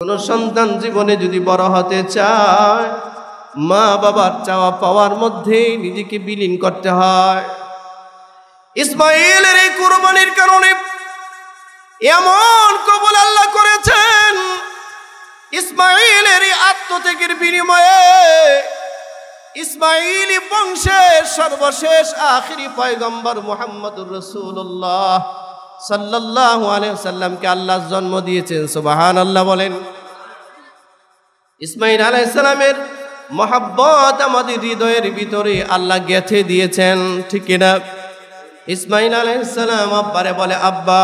কোন সন্তান জীবনে যদি বড় হতে চায়, মা বাবার চাওয়া পাওয়ার মধ্যে নিজেকে বিলীন করতে হয়। ইসমাইলের এই কুরবানির কারণে এমন কবুল আল্লাহ করেছেন, ইসমাইলের আত্মত্যাগের বিনিময়ে ইসমাইলি বংশের সর্বশেষ আখিরি পয়গম্বর মুহাম্মদুর রাসূলুল্লাহ সাল্লাল্লাহু আলাইহি ওয়াসাল্লামকে আল্লাহ জন্ম দিয়েছেন। সুবহানাল্লাহ বলেন। ইসমাইল আলাইহিস সালামের মহব্বত আমাদের হৃদয়ের ভিতরে আল্লাহ গেঁথে দিয়েছেন, ঠিক কিনা? ইসমাইল আলাইহিস সালাম আব্বারে বলে, আব্বা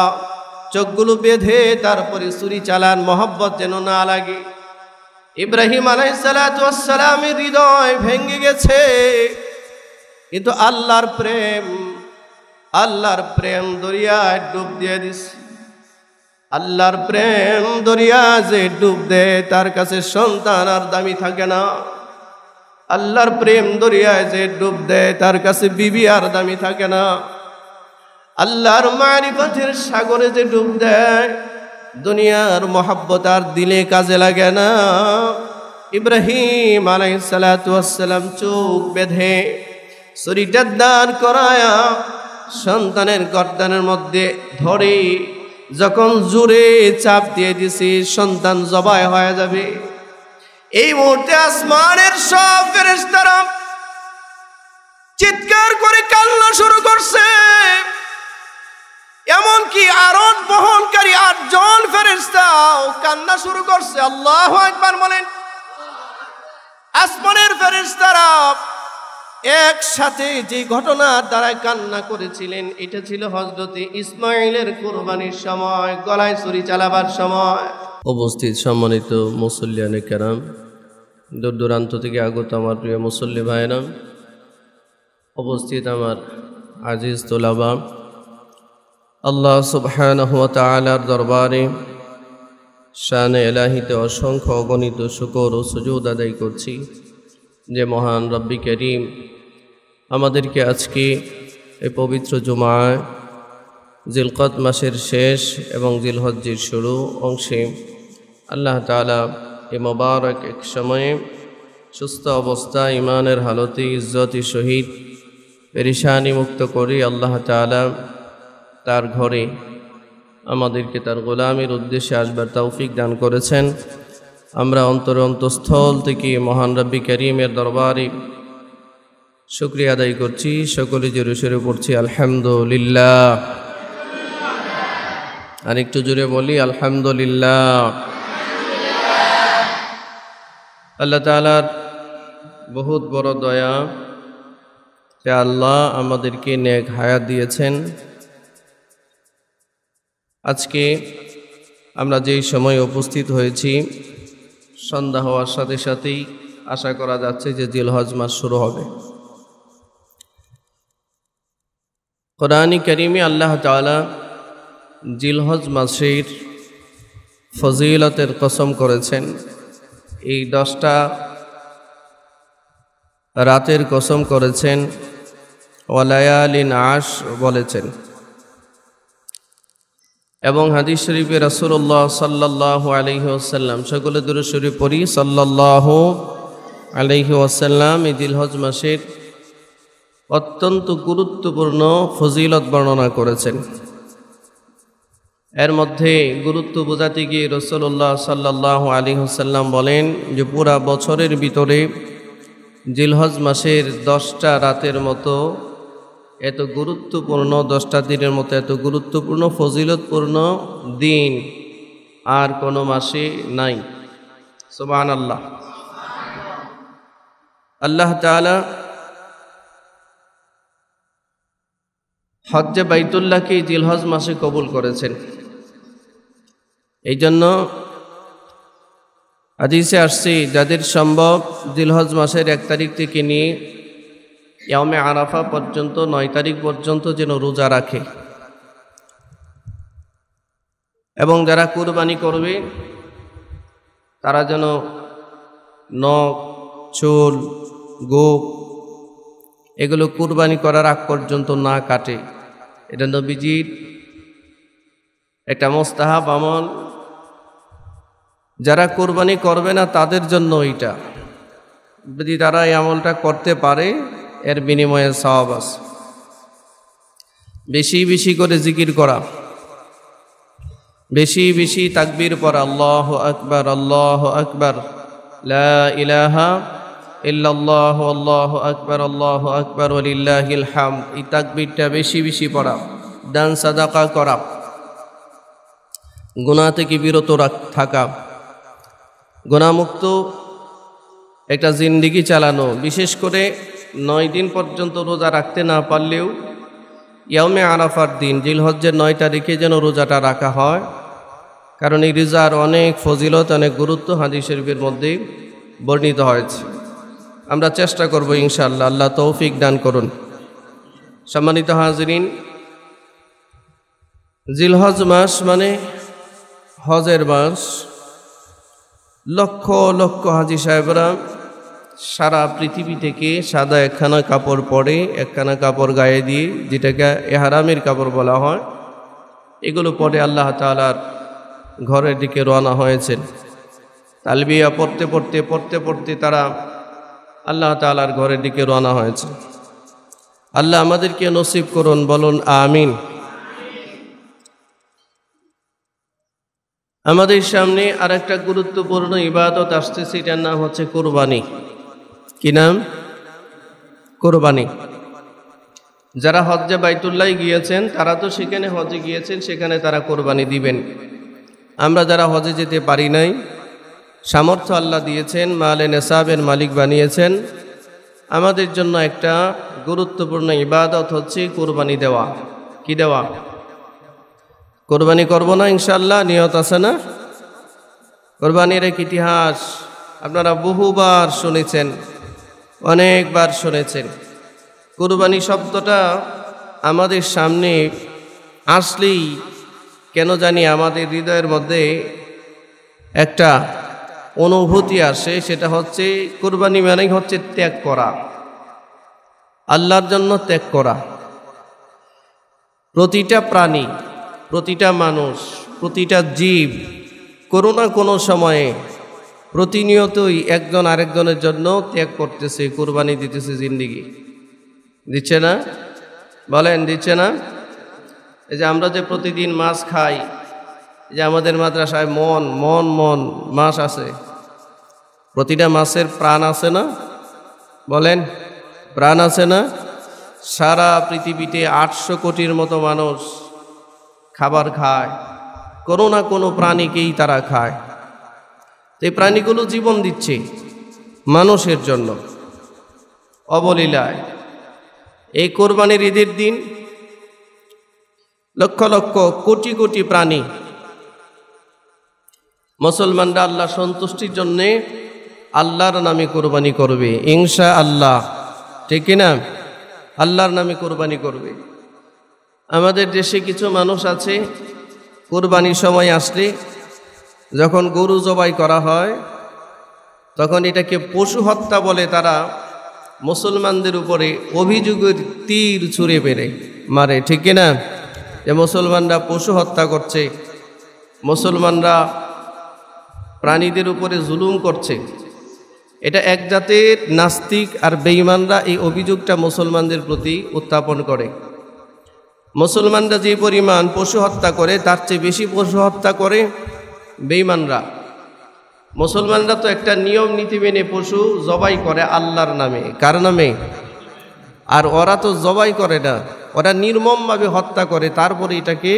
চোখগুলো বেঁধে তারপরে ছুরি চালান, মহব্বত যেন না লাগে। ইব্রাহিম আলাইহিস সালাতু ওয়াস সালামের হৃদয় ভেঙে গেছে, কিন্তু আল্লাহর প্রেম দরিয়ায় ডুব দিয়ে দিছে। আল্লাহর প্রেম দরিয়া যে ডুব দেয় তার কাছে সন্তান আর দামি থাকে না। আল্লাহর প্রেম দরিয়ায় যে ডুব দেয় তার কাছে বিবি আর দামি থাকে না। আল্লাহর মারিফতের সাগরে যে ডুব দেয় দুনিয়ার মহব্বত আর দিলে কাজে লাগে না। ইব্রাহিম আলাইহিস সালাতু ওয়াস সালাম চোখ বেঁধে ছুরিটা দাঁড় করায়া সন্তানের গর্দানের মধ্যে ধরে যখন জোরে চাপ দিয়ে দিছি সন্তান জবাই হয়ে যাবে, এই মুহূর্তে আসমানের সব ফেরেশতারা চিৎকার করে কান্না শুরু করছে। এমনকি আরোহণ বহনকারী 8 জন ফেরেশতাও কান্না শুরু করছে। আল্লাহু আকবার বলেন। আসমানের ফেরেশতারা একসাথে যে ঘটনার দ্বারা কান্না করেছিলেন, এটা ছিল হযরতে ইসমাইলের কুরবানির সময়, গলায় ছুরি চালাবার সময়। উপস্থিত সম্মানিত মুসল্লিয়ানে কেরাম, দূর দূরান্ত থেকে আগত আমার প্রিয় মুসল্লি ভাইরা, উপস্থিত আমার আজিজ তোলাবা, আল্লাহ সুবহানাহু ওয়া তাআলার দরবারে শানে ইলাহিতে অসংখ্য অগণিত শুকর ও সুজুদ আদায় করছি যে মহান রব্বি করিম আমাদেরকে আজকে এই পবিত্র জুমায় জিলকদ মাসের শেষ এবং জিলহজ্জের শুরু অংশে আল্লাহ তাআলা এই মোবারক এক সময়ে সুস্থ অবস্থা ইমানের হালতে ইজ্জতি সহিত পেরেশানি মুক্ত করে আল্লাহ তাআলা তার ঘরে আমাদেরকে তার গোলামের উদ্দেশ্যে আসবার তৌফিক দান করেছেন। আমরা অন্তরস্থল থেকে মহান রব্বি করিমের দরবারে শুকরিয়া আদায় করছি। সকলে জোরে সোরে পড়ছি আলহামদুলিল্লাহ। আর একটু জোরে বলি আলহামদুলিল্লাহ। আল্লাহ তাআলার বহুত বড় দয়া যে আল্লাহ আমাদেরকে নেক হায়াত দিয়েছেন। আজকে আমরা যেই সময় উপস্থিত হয়েছি সন্ধ্যা হওয়ার সাথে সাথেই আশা করা যাচ্ছে যে জিলহজ মাস শুরু হবে। কোরআনে কারিমে আল্লাহ তাআলা জিলহজ মাসের ফজিলতের কসম করেছেন, এই 10টা রাতের কসম করেছেন, ওয়ালায়ালিন আশ বলেছেন। এবং হাদিস শরীফে রাসূলুল্লাহ সাল্লাল্লাহু আলাইহি ওয়াসাল্লাম, সকলে দুরূদ শরীফ পড়ি সাল্লাল্লাহু আলাইহি ওয়াসাল্লাম, এই জিলহজ মাসের অত্যন্ত গুরুত্বপূর্ণ ফজিলত বর্ণনা করেছেন। এর মধ্যে গুরুত্ব বোঝাতে গিয়ে রাসূলুল্লাহ সাল্লাল্লাহু আলাইহি ওয়াসাল্লাম বলেন যে পুরা বছরের ভিতরে জিলহজ মাসের 10টা রাতের মতো এত গুরুত্বপূর্ণ, 10টা দিনের মতো এত গুরুত্বপূর্ণ ফজিলতপূর্ণ দিন আর কোনো মাসে নাই। সুবহানাল্লাহ। আল্লাহ তাআলা হজ্জে বাইতুল্লাহকে জিলহজ মাসে কবুল করেছেন। এই জন্য হাদিসে আসছে যাদের সম্ভব জিলহজ মাসের 1 তারিখ থেকে নিয়ে ইয়াউমে আরাফা পর্যন্ত 9 তারিখ পর্যন্ত যেন রোজা রাখে, এবং যারা কুরবানি করবে তারা যেন নখ, চুল, গোঁফ এগুলো কুরবানি করার আগ পর্যন্ত না কাটে। এটা নবীজির একটা মুস্তাহাব আমল। যারা কোরবানি করবে না তাদের জন্য এটা, যদি তারা এই আমলটা করতে পারে এর বিনিময়ে সওয়াব আছে। বেশি বেশি করে জিকির করা, বেশি বেশি তাকবীর পড়া, আল্লাহু আকবার আল্লাহু আকবার, লা ইলাহা ইল্লাল্লাহ আল্লাহু আকবার ওয়ালিল্লাহিল হামদ, এই তাকবীরটা বেশি বেশি পড়া। দান সাদাকা করা, গুনাহ থেকে বিরত থাকা, গুনাহমুক্ত একটা জিন্দেগি চালানো। বিশেষ করে 9 দিন পর্যন্ত রোজা রাখতে না পারলেও ইয়াউমে আরাফার দিন জিলহজ্জের 9 তারিখে যেন রোজাটা রাখা হয়, কারণ এই রোজার অনেক ফজিলত, অনেক গুরুত্ব হাদিস শরীফের মধ্যে বর্ণিত হয়েছে। আমরা চেষ্টা করব ইনশাআল্লাহ, আল্লাহ তৌফিক দান করুন। সম্মানিত হাজিরিন, জিলহজ মাস মানে হজের মাস। লক্ষ লক্ষ হাজি সাহেবরা সারা পৃথিবী থেকে সাদা একখানা কাপড় পরে, একখানা কাপড় গায়ে দিয়ে, যেটাকে এহরামের কাপড় বলা হয়, এগুলো পরে আল্লাহ তাআলার ঘরের দিকে রওনা হয়েছেন। তালবিয়া পড়তে পড়তে পড়তে পড়তে তারা আল্লাহ তাআলার ঘরের দিকে রওনা হয়েছে। আল্লাহ আমাদেরকে নসিব করুন, বলুন আমিন। আমাদের সামনে আর একটা গুরুত্বপূর্ণ ইবাদত আসতেছে, এটার নাম হচ্ছে কোরবানি। কি নাম? কোরবানি। যারা হজ্জে বাইতুল্লাহ গিয়েছেন তারা তো সেখানে হজে গিয়েছেন, সেখানে তারা কোরবানি দিবেন। আমরা যারা হজে যেতে পারি নাই, সামর্থ্য আল্লাহ দিয়েছেন, মালে নেসাবের মালিক বানিয়েছেন, আমাদের জন্য একটা গুরুত্বপূর্ণ ইবাদত হচ্ছে কোরবানি দেওয়া। কি দেওয়া? কোরবানি করব না ইনশাআল্লাহ, নিয়ত আছে না? কোরবানির এক ইতিহাস আপনারা বহুবার শুনেছেন, অনেকবার শুনেছেন। কোরবানি শব্দটা আমাদের সামনে আসলেই কেন জানি আমাদের হৃদয়ের মধ্যে একটা অনুভূতি আসে, সেটা হচ্ছে কোরবানি মানেই হচ্ছে ত্যাগ করা, আল্লাহর জন্য ত্যাগ করা। প্রতিটা প্রাণী, প্রতিটা মানুষ, প্রতিটা জীব কোনো না কোনো সময়ে প্রতিনিয়তই একজন আরেকজনের জন্য ত্যাগ করতেছে, কোরবানি দিতেছে জিন্দেগি। দিচ্ছে না? বলেন, দিচ্ছে না? এই যে আমরা যে প্রতিদিন মাছ খাই, যে আমাদের মাদ্রাসায় মন মন মন মাছ আছে, প্রতিটা মাছের প্রাণ আছে না? বলেন, প্রাণ আছে না? সারা পৃথিবীতে 800 কোটির মতো মানুষ খাবার খায়, কোনো না কোনো প্রাণীকেই তারা খায়। এই প্রাণীগুলো জীবন দিচ্ছে মানুষের জন্য অবলীলায়। এই কোরবানির ঈদের দিন লক্ষ লক্ষ কোটি কোটি প্রাণী মুসলমানরা আল্লাহ সন্তুষ্টির জন্যে আল্লাহর নামে কোরবানি করবে ইনশাআল্লাহ। ঠিক কিনা? আল্লাহর নামে কোরবানি করবে। আমাদের দেশে কিছু মানুষ আছে, কোরবানির সময় আসলে যখন গরু জবাই করা হয় তখন এটাকে পশু হত্যা বলে তারা মুসলমানদের উপরে অভিযোগের তীর ছুঁড়ে বেড়ে মারে। ঠিক কিনা? যে মুসলমানরা পশু হত্যা করছে, মুসলমানরা প্রাণীদের উপরে জুলুম করছে। এটা এক জাতের নাস্তিক আর বেঈমানরা এই অভিযোগটা মুসলমানদের প্রতি উত্থাপন করে। মুসলমানরা যে পরিমাণ পশু হত্যা করে তার চেয়ে বেশি পশু হত্যা করে বেঈমানরা। মুসলমানরা তো একটা নিয়ম নীতি মেনে পশু জবাই করে আল্লাহর নামে। কার নামে? আর ওরা তো জবাই করে না, ওরা নির্মমভাবে হত্যা করে, তারপরে এটাকে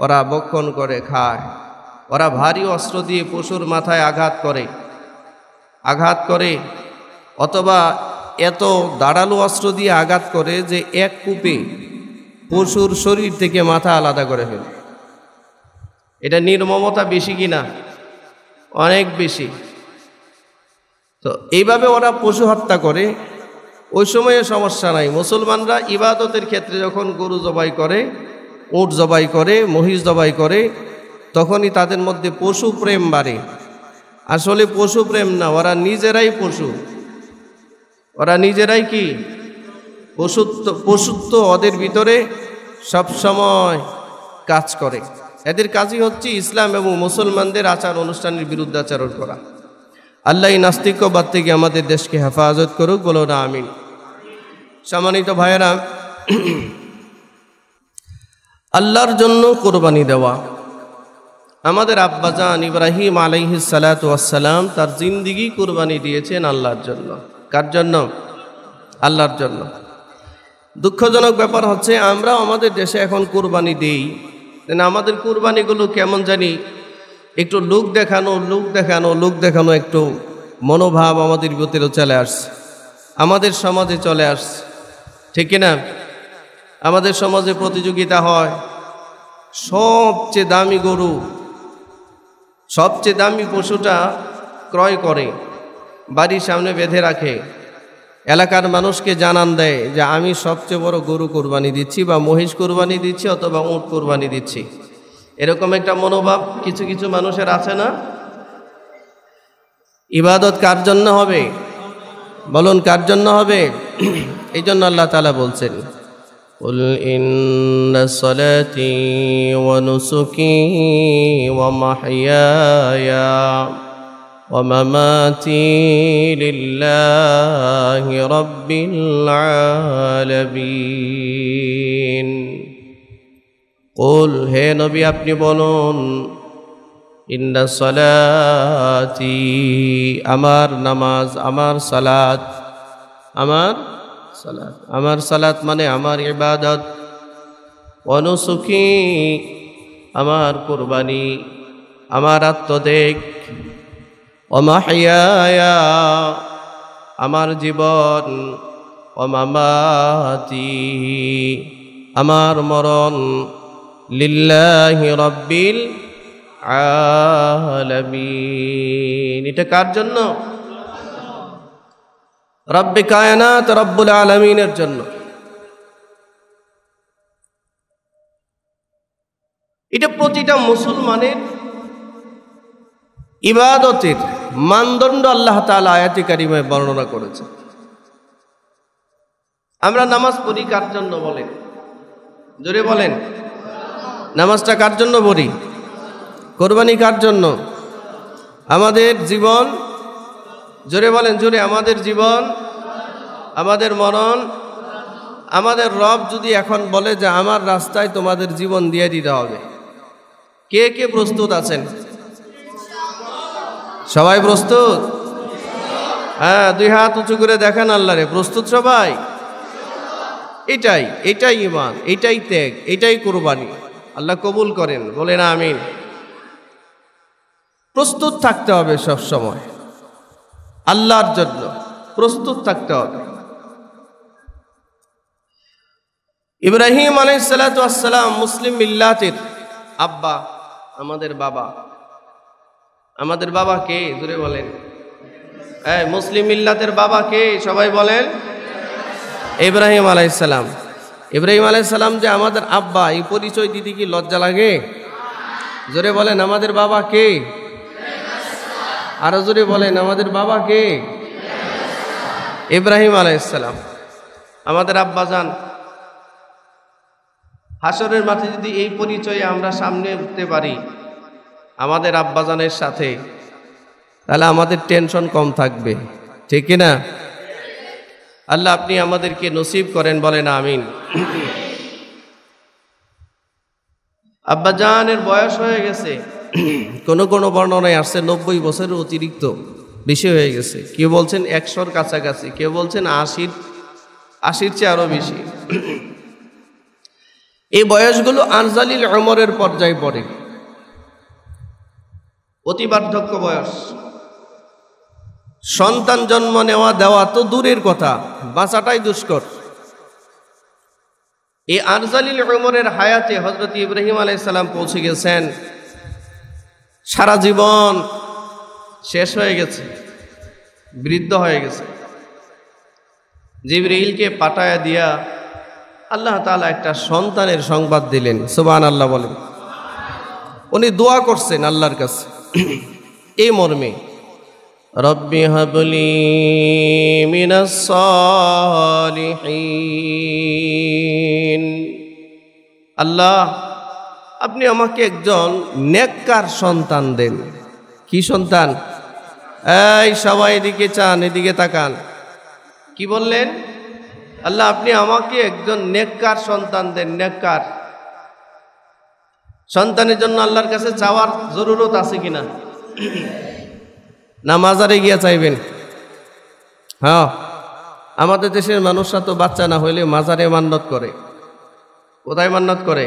ওরা ভক্ষণ করে খায়। ওরা ভারী অস্ত্র দিয়ে পশুর মাথায় আঘাত করে অথবা এত দাঁড়ালো অস্ত্র দিয়ে আঘাত করে যে এক কূপে পশুর শরীর থেকে মাথা আলাদা করে ফেলে। এটা নির্মমতা বেশি কিনা? অনেক বেশি। তো এইভাবে ওরা পশু হত্যা করে, ওই সময়ে সমস্যা নাই। মুসলমানরা ইবাদতের ক্ষেত্রে যখন গরু জবাই করে, উট জবাই করে, মহিষ জবাই করে, তখনই তাদের মধ্যে পশু প্রেম বাড়ে। আসলে পশু প্রেম না, ওরা নিজেরাই পশু। ওরা নিজেরাই কি? পশুত্ব ওদের ভিতরে সব সময় কাজ করে। এদের কাজই হচ্ছে ইসলাম এবং মুসলমানদের আচার অনুষ্ঠানের বিরুদ্ধে আচরণ করা। আল্লাহ এই নাস্তিক্যবাদ থেকে আমাদের দেশকে হেফাজত করুক, বলো না আমিন। সম্মানিত ভাইয়েরা, আল্লাহর জন্য কোরবানি দেওয়া। আমাদের আব্বাজান ইব্রাহিম আলাইহিস সালাতু ওয়াস সালাম তার জিন্দেগি কোরবানি দিয়েছেন আল্লাহর জন্য। কার জন্য? আল্লাহর জন্য। দুঃখজনক ব্যাপার হচ্ছে আমরা আমাদের দেশে এখন কোরবানি দেই, আমাদের কোরবানিগুলো কেমন জানি একটু লোক দেখানো একটু মনোভাব আমাদের ভিতরে চলে আসছে, আমাদের সমাজে চলে আসছে, ঠিক কিনা? আমাদের সমাজে প্রতিযোগিতা হয়, সবচেয়ে দামি গরু, সবচেয়ে দামি পশুটা ক্রয় করে বাড়ির সামনে বেঁধে রাখে, এলাকার মানুষকে জানান দেয় যে আমি সবচেয়ে বড় গরু কোরবানি দিচ্ছি বা মহিষ কোরবানি দিচ্ছি অথবা উট কোরবানি দিচ্ছি। এরকম একটা মনোভাব কিছু কিছু মানুষের আছে না? ইবাদত কার জন্য হবে? বলুন, কার জন্য হবে? এই জন্য আল্লাহ তাআলা বলছেন, কুল ইন্না সলাতি ওয়া নুসুকি ওয়া মাহইয়ায়া ওয়া মামাতি লিল্লাহি রাব্বিল আলামিন। কুল, হে নবী আপনি বলুন, ইন্না সলাতি, আমার নামাজ, আমার সালাত, আমার সালাত মানে আমার ইবাদত, ওয়া নুসুকি, আমার কুরবানি, আমার আত্মত্যাগ, ওয়া মাহইয়ায়া, আমার জীবন, ওয়া মামাতি, আমার মরণ, লিল্লাহি রাব্বিল আলামিন। এটা কার জন্য? রব্বে কায়নাত রব্বুল আলামিনের জন্য। এটা প্রতিটা মুসলমানের ইবাদতের মানদণ্ড আল্লাহ তাআলা আয়াতে কারিমায় বর্ণনা করেছে। আমরা নামাজ পড়ি কার জন্য বলেন? জোরে বলেন, নামাজটা কার জন্য পড়ি? কোরবানি কার জন্য? আমাদের জীবন, জোরে বলেন, জোরে, আমাদের জীবন, আমাদের মরণ। আমাদের রব যদি এখন বলে যে আমার রাস্তায় তোমাদের জীবন দিয়ে দিতে হবে, কে কে প্রস্তুত আছেন? সবাই প্রস্তুত? হ্যাঁ, দুই হাত উঁচু করে দেখেন আল্লাহরে, প্রস্তুত সবাই? এটাই ঈমান, এটাই ত্যাগ, এটাই কুরবানি। আল্লাহ কবুল করেন, বলেন আমিন। প্রস্তুত থাকতে হবে সব সময়, আল্লাহর জন্য প্রস্তুত থাকতে হবে। ইব্রাহিম আলাইহিস সালাতু ওয়াস সালাম মুসলিম মিল্লাতের আব্বা, আমাদের বাবা। আমাদের বাবা কে? জোরে বলেন। মুসলিম মিল্লাতের বাবা কে? সবাই বলেন, ইব্রাহিম আলাইহিস সালাম। ইব্রাহিম আলাইহিস সালাম যে আমাদের আব্বা, এই পরিচয় দিতে কি লজ্জা লাগে? জোরে বলেন, আমাদের বাবা কে? আরো জোরে বলেন, আমাদের বাবা কে? ইব্রাহিম আলাইহিস সালাম, আমাদের আব্বা জান। হাসরের মাঠে যদি এই পরিচয়ে আমরা সামনে উঠতে পারি আমাদের আব্বাজানের সাথে, তাহলে আমাদের টেনশন কম থাকবে, ঠিক কিনা? আল্লাহ আপনি আমাদেরকে নসিব করেন, বলেন আমিন। আব্বাজানের বয়স হয়ে গেছে, কোন কোন বর্ণনায় আসছে 90 বছরের অতিরিক্ত বেশি হয়ে গেছে, কেউ বলছেন 100-র কাছাকাছি, কেউ বলছেন 80-র চেয়ে আরো বেশি। এই বয়সগুলো আরজালিল উমরের পর্যায়ে পড়ে, অতি বার্ধক্য বয়স। সন্তান জন্ম নেওয়া দেওয়া তো দূরের কথা, বাঁচাটাই দুষ্কর। এই আরজালিল উমরের হায়াতে হযরত ইব্রাহিম আলাইহিস সালাম পৌঁছে গেছেন, সারা জীবন শেষ হয়ে গেছে, বৃদ্ধ হয়ে গেছে। জিবরাইলকে পাঠায়া দিয়া আল্লাহ তাআলা একটা সন্তানের সংবাদ দিলেন, সুবহানাল্লাহ বলেন। উনি দোয়া করছেন আল্লাহর কাছে এই মর্মে, রব্বি হাবলি মিনাস সালিহিন। আল্লাহ আপনি আমাকে একজন নেককার সন্তান দেন। কি সন্তান? এই সবাই এদিকে চান, এদিকে তাকান। কি বললেন? আল্লাহ আপনি আমাকে একজন নেককার সন্তান দেন। নেককার সন্তানের জন্য আল্লাহর কাছে চাওয়ার জরুরত আছে কিনা? না মাজারে গিয়া চাইবেন? হ্যাঁ, আমাদের দেশের মানুষরা তো বাচ্চা না হইলে মাজারে মান্নত করে। কোথায় মান্নত করে?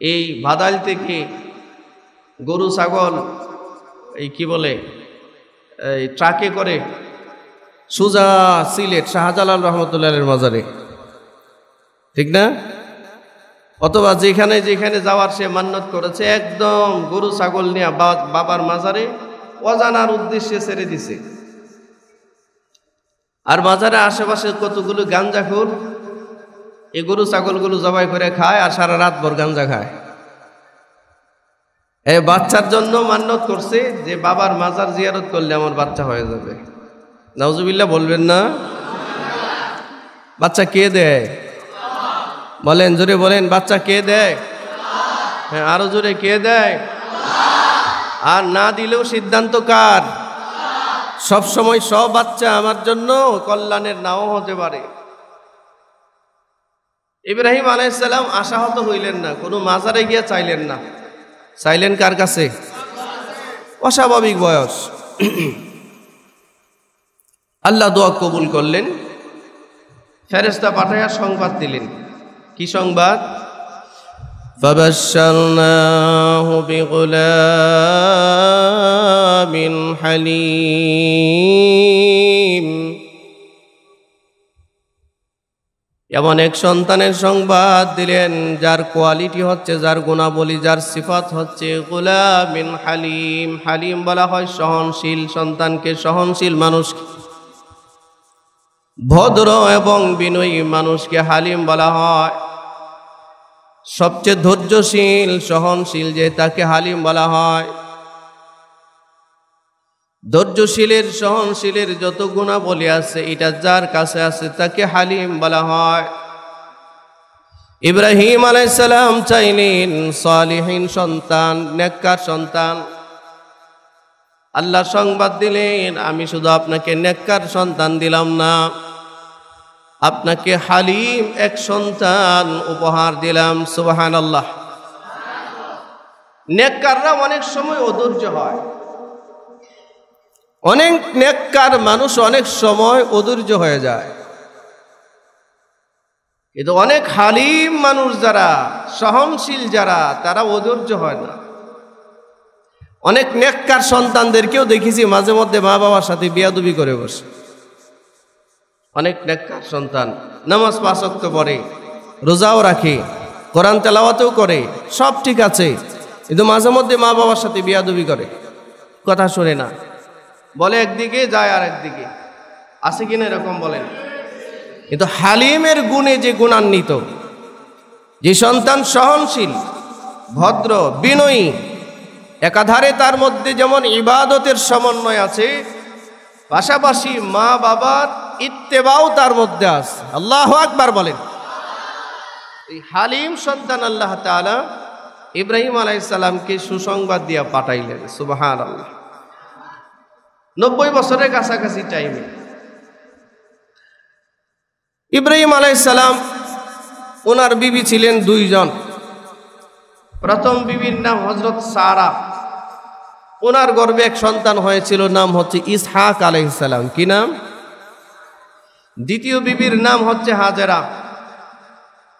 এই ভাদাইল থেকে গরু ছাগল এই কি বলে এই ট্রাকে করে সুজা সিলেট শাহজালাল রহমতুল্লাহের মাজারে, ঠিক না? অথবা যেখানে যেখানে যাওয়ার সে মান্নত করেছে একদম গরু ছাগল নিয়ে বাবার মাজারে অজানার উদ্দেশ্যে ছেড়ে দিছে। আর মাজারে আশেপাশে কতগুলো গাঞ্জাখোর এই গরু ছাগলগুলো জবাই করে খায় আর সারা রাত ভর গাঞ্জা খায়। এই বাচ্চার জন্য মান্নত করছে যে বাবার মাজার জিয়ারত করলে আমার বাচ্চা হয়ে যাবে। নাউজুবিল্লাহ বলবেন না? বাচ্চা কে দেয়? বলেন, জোরে বলেন, বাচ্চা কে দেয়? হ্যাঁ, আরো জোরে, কে দেয়? আর না দিলেও সিদ্ধান্ত কার? সব সময় সব বাচ্চা আমার জন্য কল্যাণের নাও হতে পারে। ইব্রাহিম আলাইহিস সালাম আশাহত হইলেন না, কোনো মাজারে গিয়ে চাইলেন না। চাইলেন কার কাছে? অস্বাভাবিক বয়স। আল্লাহ দোয়া কবুল করলেন, ফেরেশতা পাঠাইয়া সংবাদ দিলেন। কি সংবাদ? ফাবাশশারনাহু বিগুলামিন হালিম। এমন এক সন্তানের সংবাদ দিলেন যার কোয়ালিটি হচ্ছে, যার গুণাবলী, যার সিফাত হচ্ছে গুলামিন হালিম। হালিম বলা হয় সহনশীল সন্তানকে, সহনশীল মানুষকে, ভদ্র এবং বিনয়ী মানুষকে হালিম বলা হয়। সবচেয়ে ধৈর্যশীল সহনশীল যে তাকে হালিম বলা হয়। ধৈর্যশীলের সহনশীলের যত গুণাবলী আছে এটা যার কাছে আছে তাকে হালিম বলা হয়। ইব্রাহিম আলাইহিস সালাম চাইলেন সালিহিন সন্তান, নেককার সন্তান। আল্লাহ সংবাদ দিলেন, আমি শুধু আপনাকে নেককার সন্তান দিলাম না, আপনাকে হালিম এক সন্তান উপহার দিলাম। সুবহানাল্লাহ। নেককাররা অনেক সময় অধৈর্য হয়, অনেক নেককার মানুষ অনেক সময় অধৈর্য হয়ে যায়, কিন্তু অনেক হালিম মানুষ যারা, সহনশীল যারা, তারা অধৈর্য হয় না। অনেক নেককার সন্তানদেরকেও দেখেছি মাঝে মধ্যে মা বাবার সাথে বিয়াদবি করে বসে। অনেক নেককার সন্তান নামাজ 5 ওয়াক্ত পড়ে, রোজাও রাখে, কোরআন তেলাওয়াতও করে, সব ঠিক আছে, কিন্তু মাঝে মধ্যে মা বাবার সাথে বিয়াদবি করে, কথা শোনে না, বলে একদিকে যায় আর একদিকে। আছে কিনা এরকম? বলেন। কিন্তু হালিমের গুণে যে গুণান্বিত, যে সন্তান সহনশীল, ভদ্র, বিনয়ী, একাধারে তার মধ্যে যেমন ইবাদতের সমন্বয় আছে, পাশাপাশি মা বাবার ইত্তেবাও তার মধ্যে আছে। আল্লাহু আকবার বলেন। এই হালিম সন্তান আল্লাহ তাআলা ইব্রাহিম আলাইহিস সালামকে সুসংবাদ দিয়া পাঠাইলেন। সুবহানাল্লাহ। 90 বছরের কাছাকাছি টাইমে ইব্রাহিম আলাইহিস সালাম, ওনার বিবি ছিলেন 2 জন। প্রথম বিবির নাম হযরত সারা, ওনার গর্ভে এক সন্তান হয়েছিল, নাম হচ্ছে ইসহাক আলাইহিস সালাম। কি নাম? দ্বিতীয় বিবির নাম হচ্ছে হাজেরা,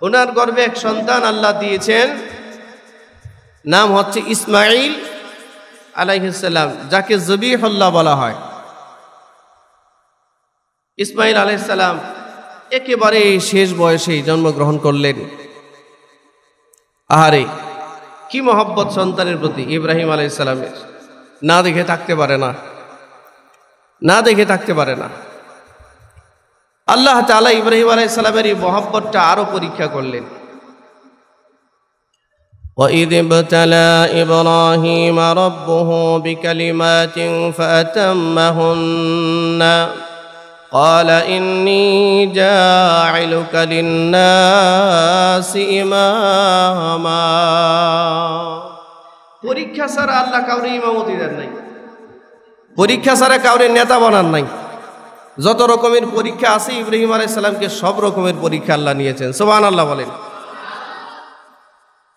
ওনার গর্ভে এক সন্তান আল্লাহ দিয়েছেন, নাম হচ্ছে ইসমাইল আলাইহিস সালাম, যাকে জবিহুল্লাহ বলা হয়। ইসমাইল আলাইহিস সালাম একেবারে শেষ বয়সেই জন্মগ্রহণ করলেন। আহারে কি মহব্বত সন্তানের প্রতি ইব্রাহিম আলাইহিস সালামের, না দেখে থাকতে পারে না, না দেখে থাকতে পারে না। আল্লাহ তাআলা ইব্রাহিম আলাইহিস সালামের এই মহব্বতটা আরো পরীক্ষা করলেন। وَإِذِ ابْتَلَى إِبْرَاهِيمَ رَبُّهُ بِكَلِمَاتٍ فَأَتَمَّهُنَّ قال إني جاعلك للناس إماما। পরীক্ষা ছাড়া আল্লাহ কাউরে ইমামতি দেন নাই, পরীক্ষা ছাড়া কাউরে নেতা বানান নাই। যত রকমের পরীক্ষা আছে ইব্রাহিম আলাইহিস সালামকে সব রকমের পরীক্ষা আল্লাহ নিয়েছেন। সুবহানাল্লাহ বলেন।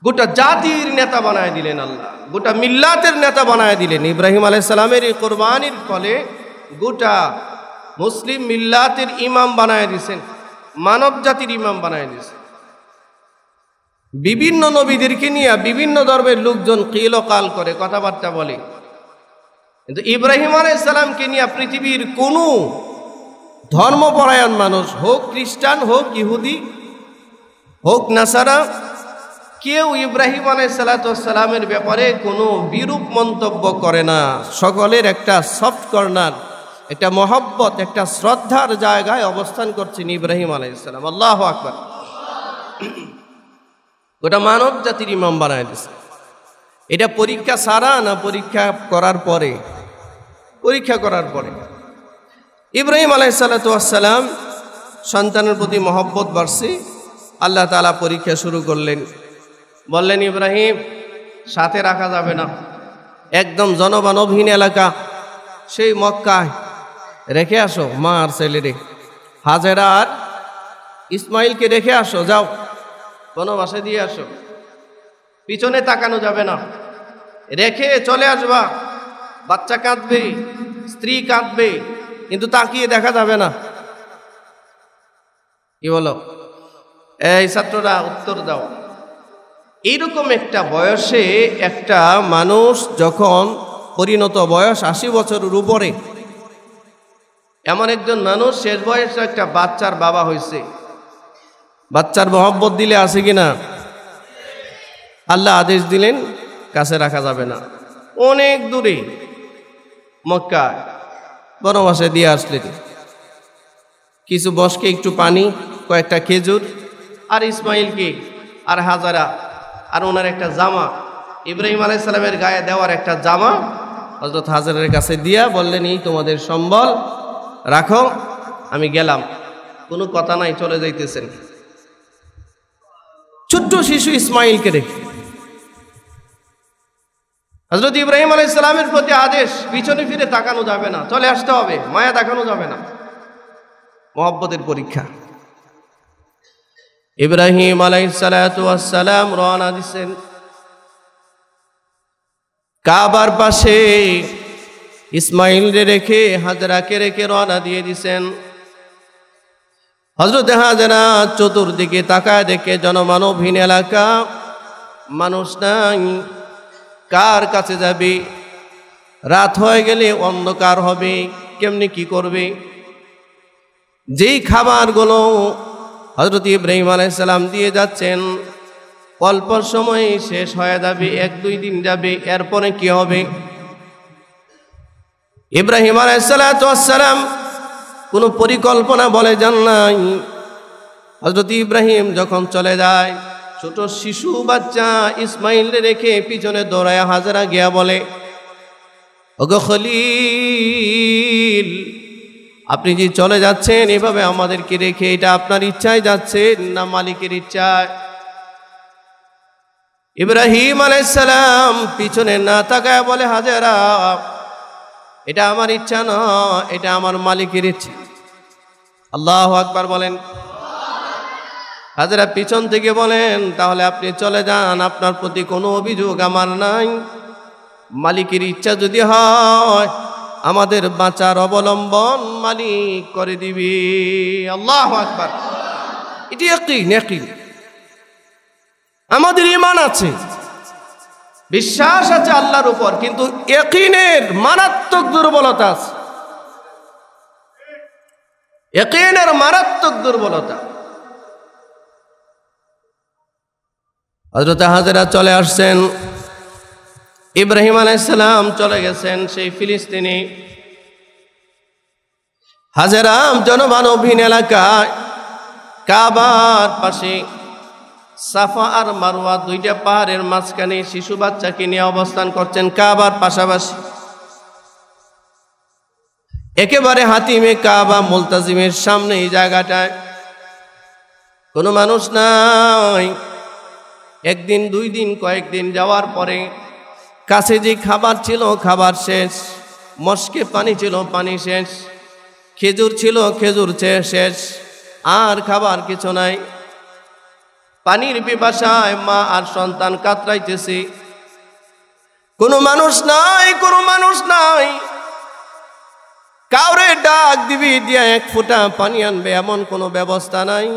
গোটা জাতির নেতা বানায় দিলেন আল্লাহ, গোটা মিল্লাতের নেতা বানায় দিলেন। ইব্রাহিম আলাইহিস সালামের এই কোরবানির ফলে গোটা মুসলিম মিল্লাতের ইমাম বানায় দিয়েছেন, মানব জাতির ইমাম বানায় দিয়েছেন। বিভিন্ন নবীদেরকে নিয়ে বিভিন্ন ধর্মের লোকজন কিল কাল করে, কথাবার্তা বলে, কিন্তু ইব্রাহিম আলাইহিস সালামকে নিয়ে পৃথিবীর কোনো ধর্মপরায়ণ মানুষ, হোক খ্রিস্টান, হোক ইহুদি, হোক নাসারা, কেউ ইব্রাহিম আলাইহিস সালামের ব্যাপারে কোনো বিরূপ মন্তব্য করে না। সকলের একটা সফট কর্নার, একটা মহব্বত, একটা শ্রদ্ধার জায়গায় অবস্থান করছেন ইব্রাহিম আলাইহিস সালাম। আল্লাহু আকবার। গোটা মানব জাতির ইমাম বানায় দিয়েছে। এটা পরীক্ষা ছাড়া না পরীক্ষা করার পরে? পরীক্ষা করার পরে। ইব্রাহিম আলাইহিস সালাম সন্তানের প্রতি মহব্বত বাড়ছে, আল্লাহ তাআলা পরীক্ষা শুরু করলেন। বললেন, ইব্রাহিম, সাথে রাখা যাবে না, একদম জনমানবহীন এলাকা, সেই মক্কায় রেখে আসো মা আর ছেলেরে, হাজেরা আর ইসমাইলকে রেখে আসো, যাও বনবাসে দিয়ে আসো, পিছনে তাকানো যাবে না, রেখে চলে আসবা। বাচ্চা কাঁদবে, স্ত্রী কাঁদবে, কিন্তু তাকিয়ে দেখা যাবে না। কি বলো এই ছাত্ররা, উত্তর দাও। এইরকম একটা বয়সে একটা মানুষ যখন পরিণত বয়স 80 বছরের উপরে, এমন একজন মানুষ শেষ বয়সে একটা বাচ্চার বাবা হয়েছে, বাচ্চার মহব্বত দিলে আছে কিনা? আল্লাহ আদেশ দিলেন কাছে রাখা যাবে না, অনেক দূরে মক্কা বনবাসে দিয়ে আসলেন। কিছু বসকে একটু পানি, কয়েকটা খেজুর, আর ইসমাইলকে আর হাজারা আর ওনার একটা জামা, ইব্রাহিম আলাইহিস সালামের গায়ে দেওয়ার একটা জামা হযরত হাজারের কাছে দিয়া বললেন, এই তোমাদের সম্বল, রাখো, আমি গেলাম। কোনো কথা নাই, চলে যাইতেছেন। ছোট্ট শিশু ইসমাইলকে রেখে হযরত ইব্রাহিম আলাইহিস সালামের প্রতি আদেশ, পিছনে ফিরে তাকানো যাবে না, চলে আসতে হবে, মায়া দেখানো যাবে না। মহব্বতের পরীক্ষা। ইব্রাহিম আলাইহিস সালাম রওনা দিছেন কাবার পাশে, ইসমাইলকে রেখে হাজরাকে রেখে রওনা দিয়ে দিছেন। হযরত হাজরা চতুর্দিকে তাকায় দেখে জনমানবহীন এলাকা, মানুষ নাই, কার কাছে যাবে? রাত হয়ে গেলে অন্ধকার হবে, কেমনি কি করবে? যেই খাবারগুলো হযরত ইব্রাহিম আলাইহিস সালাম দিয়ে যাচ্ছেন অল্প সময়ে শেষ হয়ে যাবে, 1-2 দিন যাবে, এরপরে কি হবে? ইব্রাহিম আলাইহিস সালাম কোনো পরিকল্পনা বলে যান নাই। হযরত ইব্রাহিম যখন চলে যায়, ছোট শিশু বাচ্চা ইসমাইলকে রেখে পিছনে দৌড়ায় হাজরা গিয়া বলে, ওগো খলিল, আপনি যে চলে যাচ্ছেন এভাবে আমাদেরকে রেখে, এটা আপনার ইচ্ছায় যাচ্ছেন না মালিকের ইচ্ছায়? ইব্রাহিম আলাইহিস সালাম পিছনে না তাকায় বলে, হাজেরা, এটা আমার ইচ্ছা না, এটা আমার মালিকের ইচ্ছা। আল্লাহু আকবার বলেন। হাজেরা পিছন থেকে বলেন, তাহলে আপনি চলে যান, আপনার প্রতি কোনো অভিযোগ আমার নাই। মালিকের ইচ্ছা যদি হয় আমাদের বাঁচার অবলম্বন মালিক করে দিবি। আল্লাহু আকবার। এটি ইয়াকিন। আমাদের ঈমান আছে, বিশ্বাস আছে আল্লাহর উপর, কিন্তু ইয়াকিনের মারাত্মক দুর্বলতা আছে, ইয়াকিনের মারাত্মক দুর্বলতা। হযরত হাজরা চলে আসছেন, ইব্রাহিম আলাইহিস সালাম চলে গেছেন সেই ফিলিস্তিনে। হাজরা জনমানবহীন এলাকায় কাবার পাশে সাফা আর মারওয়া 2টা পাহাড়ের মাঝখানে শিশু বাচ্চাকে নিয়ে অবস্থান করছেন কাবার পাশাপাশি। একেবারে হাতিমে কাবা মুলতাজিমের সামনে এই জায়গাটায় কোনো মানুষ নাই। একদিন, 2 দিন, কয়েকদিন যাওয়ার পরে কাছে যে খাবার ছিল খাবার শেষ, মস্কে পানি ছিল পানি শেষ, খেজুর ছিল খেজুর শেষ, আর খাবার কিছু নাই। পানির পিপাসায় মা আর সন্তান কাতরাইতেছে। কোনো মানুষ নাই, কোনো মানুষ নাই। কাউরে ডাক দিবি দিয়া 1 ফোঁটা পানি আনবে এমন কোনো ব্যবস্থা নাই।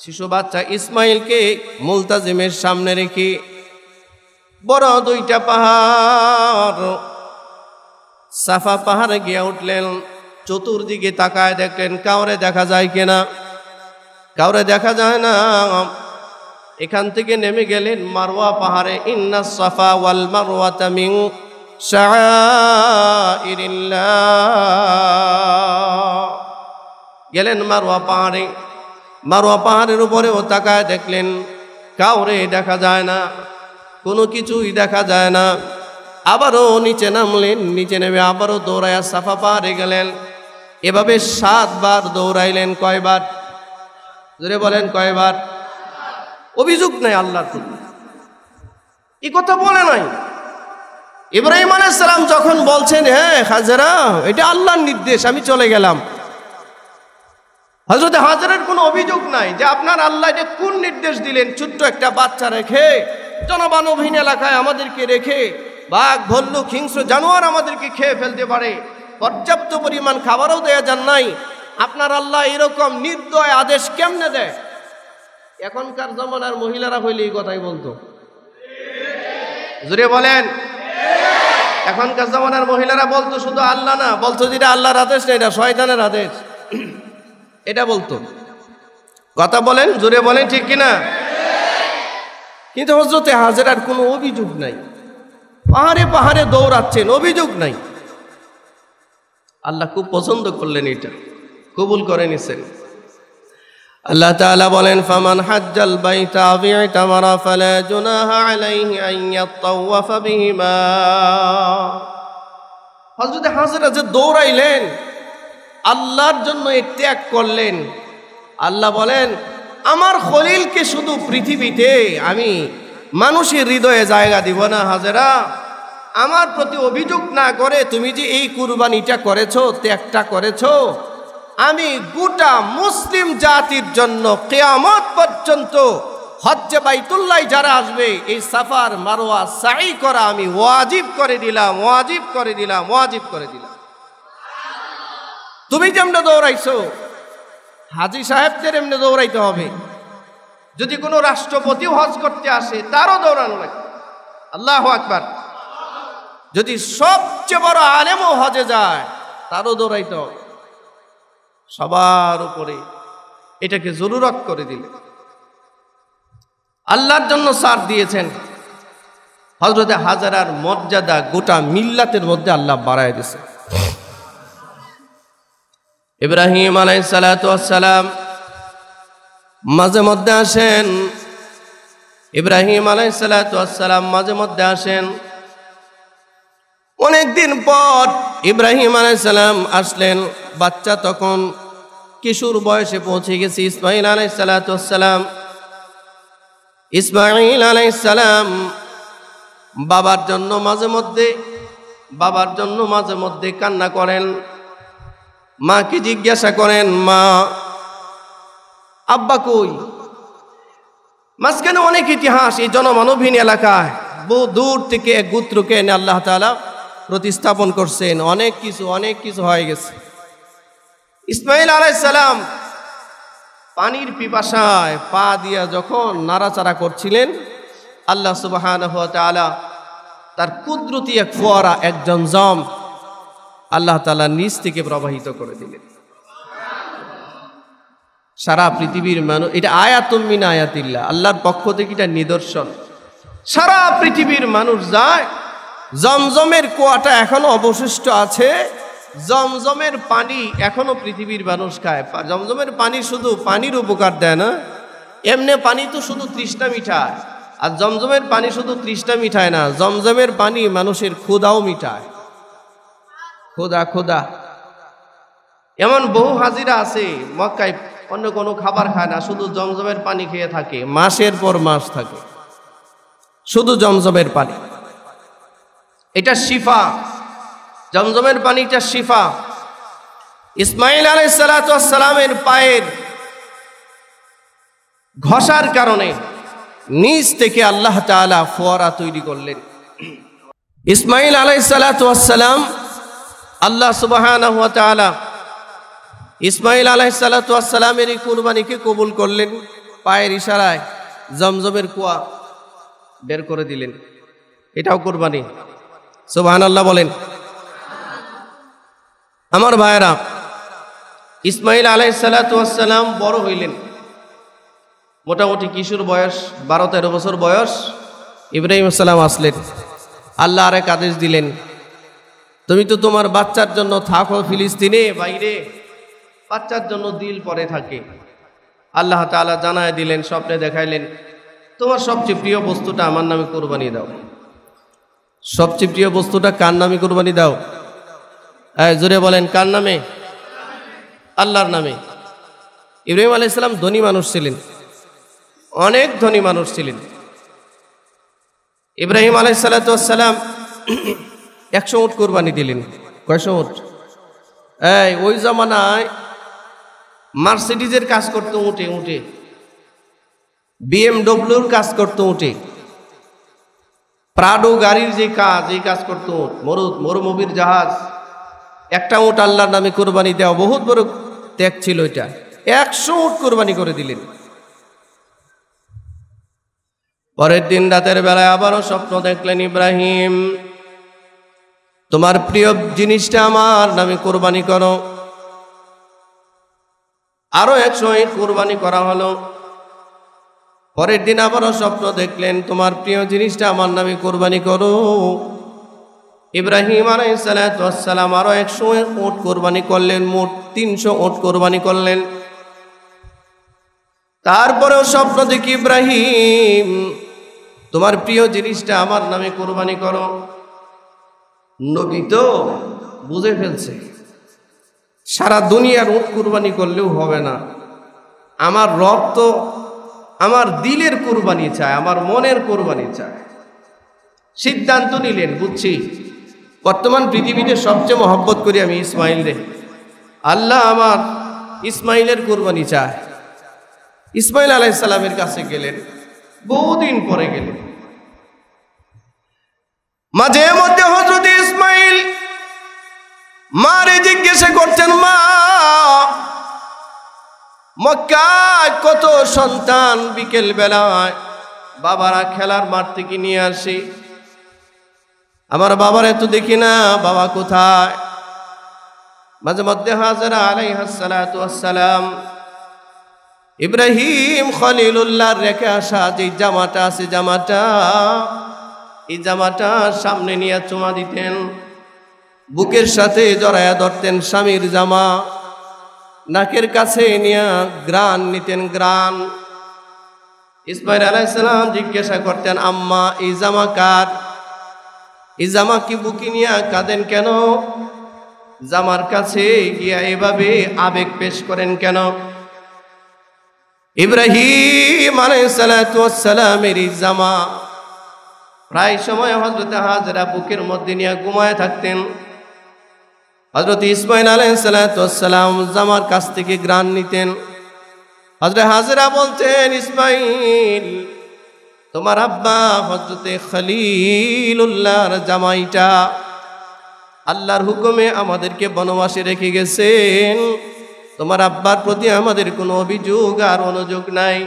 শিশু বাচ্চা ইসমাইলকে মুলতাজিমের সামনে রেখে বড় 2টা পাহাড়, সাফা পাহাড়ে গিয়ে উঠলেন। চতুর্দিকে তাকায় দেখলেন কাউরে দেখা যায় কিনা, কাউরে দেখা যায় না। এখান থেকে নেমে গেলেন মারওয়া পাহাড়ে। ইন্নাস সাফা ওয়াল মারওয়াতা মিন শাআইরিল্লাহ। গেলেন মারওয়া পাহাড়ে। মারওয়া পাহাড়ের উপরেও তাকায় দেখলেন কাউরে দেখা যায় না, কোনো কিছুই দেখা যায় না। আবারও নিচে নামলেন, নিচে নেমে আবারও দৌড়াইয়া সাফা পাহাড়ে গেলেন। এভাবে 7 বার দৌড়াইলেন। কয়বার? জোরে বলেন কয়বার? অভিযোগ নাই আল্লাহর প্রতি, এই কথা বলে নাই। ইব্রাহিম আলাইহিস সালাম যখন বলছেন হ্যাঁ হাজেরা এটা আল্লাহর নির্দেশ, আমি চলে গেলাম, হযরত হাজেরার কোনো অভিযোগ নাই যে আপনার আল্লাহ এটা কোন নির্দেশ দিলেন। ছোট্ট একটা বাচ্চা রেখে, জনমানবহীন এলাকায় আমাদেরকে রেখে, বাঘ ভাল্লুক হিংস্র জানোয়ার আমাদেরকে খেয়ে ফেলতে পারে, পর্যাপ্ত পরিমাণ খাবারও দেয়া যান নাই, আপনার আল্লাহ এরকম নির্দয় আদেশ কেমনে দেয়? এখনকার জমানার মহিলারা হইলে এই কথাই বলতো। জোরে বলেন। এখনকার জমানার মহিলারা বলতো শুধু আল্লাহ না, বলতো যেটা আল্লাহর আদেশ না এটা শয়তানের আদেশ, এটা বলতো। কথা বলেন, জোরে বলেন, ঠিক কিনা? কিন্তু হযরতে হাজেরার কোনো অভিযোগ নাই, পাহাড়ে পাহাড়ে দৌড়াচ্ছেন, অভিযোগ নাই। আল্লাহ খুব পছন্দ করলেন, এটা কবুল করে নিছেন। আল্লাহ তাআলা বলেন ফামান হাজ্জাল বাইতা আও ইতামারা ফালা জুনাহা আলাইহি আন ইয়াতাওয়াফা বিহিমা। হযরত হাজেরা যে দৌড়াইলেন, আল্লাহর জন্য ত্যাগ করলেন, আল্লাহ বলেন আমার খলিলকে শুধু পৃথিবীতে আমি মানুষের হৃদয়ে জায়গা দিব না। হাজেরা, আমার প্রতি অভিযোগ না করে তুমি যে এই কুরবানিটা করেছো, ত্যাগটা করেছো, আমি গোটা মুসলিম জাতির জন্য কিয়ামত পর্যন্ত হজ্জে বাইতুল্লাহ যারা আসবে এই সাফার মারওয়া সাই করা আমি ওয়াজিব করে দিলাম, ওয়াজিব করে দিলাম, ওয়াজিব করে দিলাম। তুমি যেমনে দৌড়াইছো, হাজী সাহেবদের এমনি দৌড়াইতে হবে। যদি কোনো রাষ্ট্রপতিও হজ করতে আসে তারও দৌড়ানো লাগবে। আল্লাহু আকবার। যদি সবচেয়ে বড় আলেমও হজে যায় তারও দৌড়াইতে হবে। সবার উপরে এটাকে জরুরত করে দিলেন। আল্লাহর জন্য সার দিয়েছেন। হযরতে হাজেরার মর্যাদা গোটা মিল্লাতের মধ্যে আল্লাহ বাড়ায় দিয়েছে। ইব্রাহিম আলাইহিস সালাতু ওয়াস সালাম মাঝে মধ্যে আসেন। ইব্রাহিম আলাইহিস সালাতু ওয়াস সালাম মাঝে মধ্যে আসেন। অনেকদিন পর ইব্রাহিম আলাইহিস সালাম আসলেন। বাচ্চা তখন কিশোর বয়সে পৌঁছে গেছে। ইসমাঈল আলাইহিস সালাতু ওয়াস সালাম, ইসমাঈল আলাইহিস সালাম বাবার জন্য মাঝে মধ্যে কান্না করেন। মাকে জিজ্ঞাসা করেন, মা আব্বা কই? মাঝখানে অনেক ইতিহাস। এই জনমানবহীন এলাকায় বহু দূর থেকে এক গোত্রকে এনে আল্লাহ তাআলা প্রতিস্থাপন করছেন। অনেক কিছু হয়ে গেছে। ইসমাঈল আলাইহিস সালাম পানির পিপাসায় পা দিয়া যখন নাড়াচাড়া করছিলেন, আল্লাহ সুবহানাহু ওয়া তাআলা তার কুদরতি এক ফোয়ারা, এক জমজম আল্লাহ তাআলা নিজ থেকে প্রবাহিত করে দিলেন। সারা পৃথিবীর মানুষ, এটা আয়াতুম মিন আয়াতিল্লাহ, আল্লাহর পক্ষ থেকে এটা নিদর্শন। সারা পৃথিবীর মানুষ যায়, জমজমের কুয়াটা এখনো অবশিষ্ট আছে, জমজমের পানি এখনো পৃথিবীর মানুষ খায়। জমজমের পানি শুধু পানির উপকার দেয় না, এমনি পানি তো শুধু তৃষ্ণা মিটায়। আর জমজমের পানি শুধু তৃষ্ণা মিটায় না, জমজমের পানি মানুষের ক্ষুধাও মিটায়। ক্ষুধা এমন বহু হাজিরা আছে মক্কায় অন্য কোনো খাবার খায় না, শুধু জমজমের পানি খেয়ে থাকে, মাসের পর মাস থাকে শুধু জমজমের পানি। এটা শিফা, জমজমের পানিটা শিফা। ইসমাইল আলাইহিস সালাতু ওয়াস সালামের পায়ের ঘষার কারণে নিচ থেকে আল্লাহ তাআলা ফোয়ারা তৈরি করলেন। ইসমাইল আলাইহিস সালাতু ওয়াস সালাম, আল্লাহ সুবহানাহু ওয়া তাআলা ইসমাইল আলাইহিস সালাতু ওয়াস সালামের এই কুরবানিকে কবুল করলেন। পায়ের ইশারায় জমজমের কুয়া বের করে দিলেন, এটাও কুরবানি। সুবহানাল্লাহ বলেন। আমার ভাইরা, ইসমাইল আলাইহিস সালাতু ওয়াস সালাম বড় হইলেন, মোটামুটি কিশোর বয়স, 12-13 বছর বয়স। ইব্রাহিম সালাম আসলেন, আল্লাহ আরেক আদেশ দিলেন, তুমি তো তোমার বাচ্চার জন্য থাকো ফিলিস্তিনে বাইরে, বাচ্চার জন্য দিল পরে থাকে। আল্লাহ তাআলা জানায় দিলেন, স্বপ্নে দেখাইলেন, তোমার সবচেয়ে প্রিয় বস্তুটা আমার নামে কুরবানি দাও। সবচেয়ে প্রিয় বস্তুটা কার নামে কুরবানি দাও? জোরে বলেন, কার নামে? আল্লাহর নামে। ইব্রাহিম আলাইহিস সালাম ধনী মানুষ ছিলেন, অনেক ধনী মানুষ ছিলেন। ইব্রাহিম আলাইহিস সালাতু ওয়াস সালাম 100 উট কুরবানি দিলেন। কয়শো উট? ওই জামানায় মার্সিডিজের কাজ করতো উঠে উঠে, বিএমডব্লিউর কাজ করতো উঠে, প্রাডো গাড়ির যে কাজ, এই কাজ করতো উট, মরুভূমির জাহাজ। একটা উট আল্লাহর নামে কুরবানি দেওয়া বহুত বড় ত্যাগ ছিল এটা। 100 উট কুরবানি করে দিলেন। পরের দিন রাতের বেলায় আবারও স্বপ্ন দেখলেন, ইব্রাহিম, তোমার প্রিয় জিনিসটা আমার নামে কুরবানি করো। আরো 100 ইট কুরবানি করা হলো। পরের দিন আবারও স্বপ্ন দেখলেন, তোমার প্রিয় জিনিসটা আমার নামে কুরবানি করো। ইব্রাহিম আলাইহিস সালাতু ওয়াস সালাম আরো 100 উট কুরবানি করলেন, মোট 300 উট কুরবানি করলেন। তারপরেও স্বপ্ন দেখি, ইব্রাহিম, তোমার প্রিয় জিনিসটা আমার নামে কুরবানি করো। নবী তো বুঝে ফেলছে, সারা দুনিয়ার উট কুরবানি করলেও হবে না, আমার রব তো আমার দিলের কুরবানি চায়, আমার মনের কুরবানি চায়। সিদ্ধান্ত নিলেন, বুঝছি বর্তমান পৃথিবীতে সবচেয়ে মহব্বত করি আমি ইসমাইল রে, আল্লাহ আমার ইসমাইলের কুরবানি চায়। ইসমাইল আলাইহিস সালামের কাছে গেলেন, বহুদিন পরে গেলেন। মাঝে মধ্যে হযরত ইসমাইল মারে জিজ্ঞাসা করতেন, মা, মক্কায় কত সন্তান বিকেল বেলায় বাবারা খেলার মাঠ থেকে নিয়ে আসে, আমার বাবারে তো দেখি না, বাবা কোথায়? মাঝে মধ্যে হাজরা আলাইহিস সালাতু ওয়াস সালাম ইব্রাহিম খলিলুল্লাহ রেখে আসা যে জামাটা আছে, এই জামাটা সামনে নিয়ে চুমা দিতেন, বুকের সাথে জড়ায়া ধরতেন স্বামীর জামা, নাকের কাছে নিয়ে গ্রান নিতেন, গ্রান। ইসমাইল আলাইহিস সালাম জিজ্ঞাসা করতেন, আম্মা, এই জামা কার? এই জামা কি বুকে নিয়ে কাঁদেন কেন? জামার কাছে গিয়া এভাবে আবেগ পেশ করেন কেন? ইব্রাহিম আলাইহিস সালাতু ওয়াস সালামের এই জামা প্রায় সময় হযরত হাজরা বুকের মধ্যে নিয়ে ঘুমায় থাকতেন। হযরত ইসমাইল আলাইহিস সালাতু ওয়াস সালাম জামার কাছ থেকে গ্রান নিতেন। হযরত হাজরা বলতেন, ইসমাইল, তোমার আব্বা হযরত খলিলুল্লাহর জামাইটা আল্লাহর হুকুমে আমাদেরকে বনবাসে রেখে গেছেন, তোমার আব্বার প্রতি আমাদের কোনো অভিযোগ আর অনুযোগ নাই,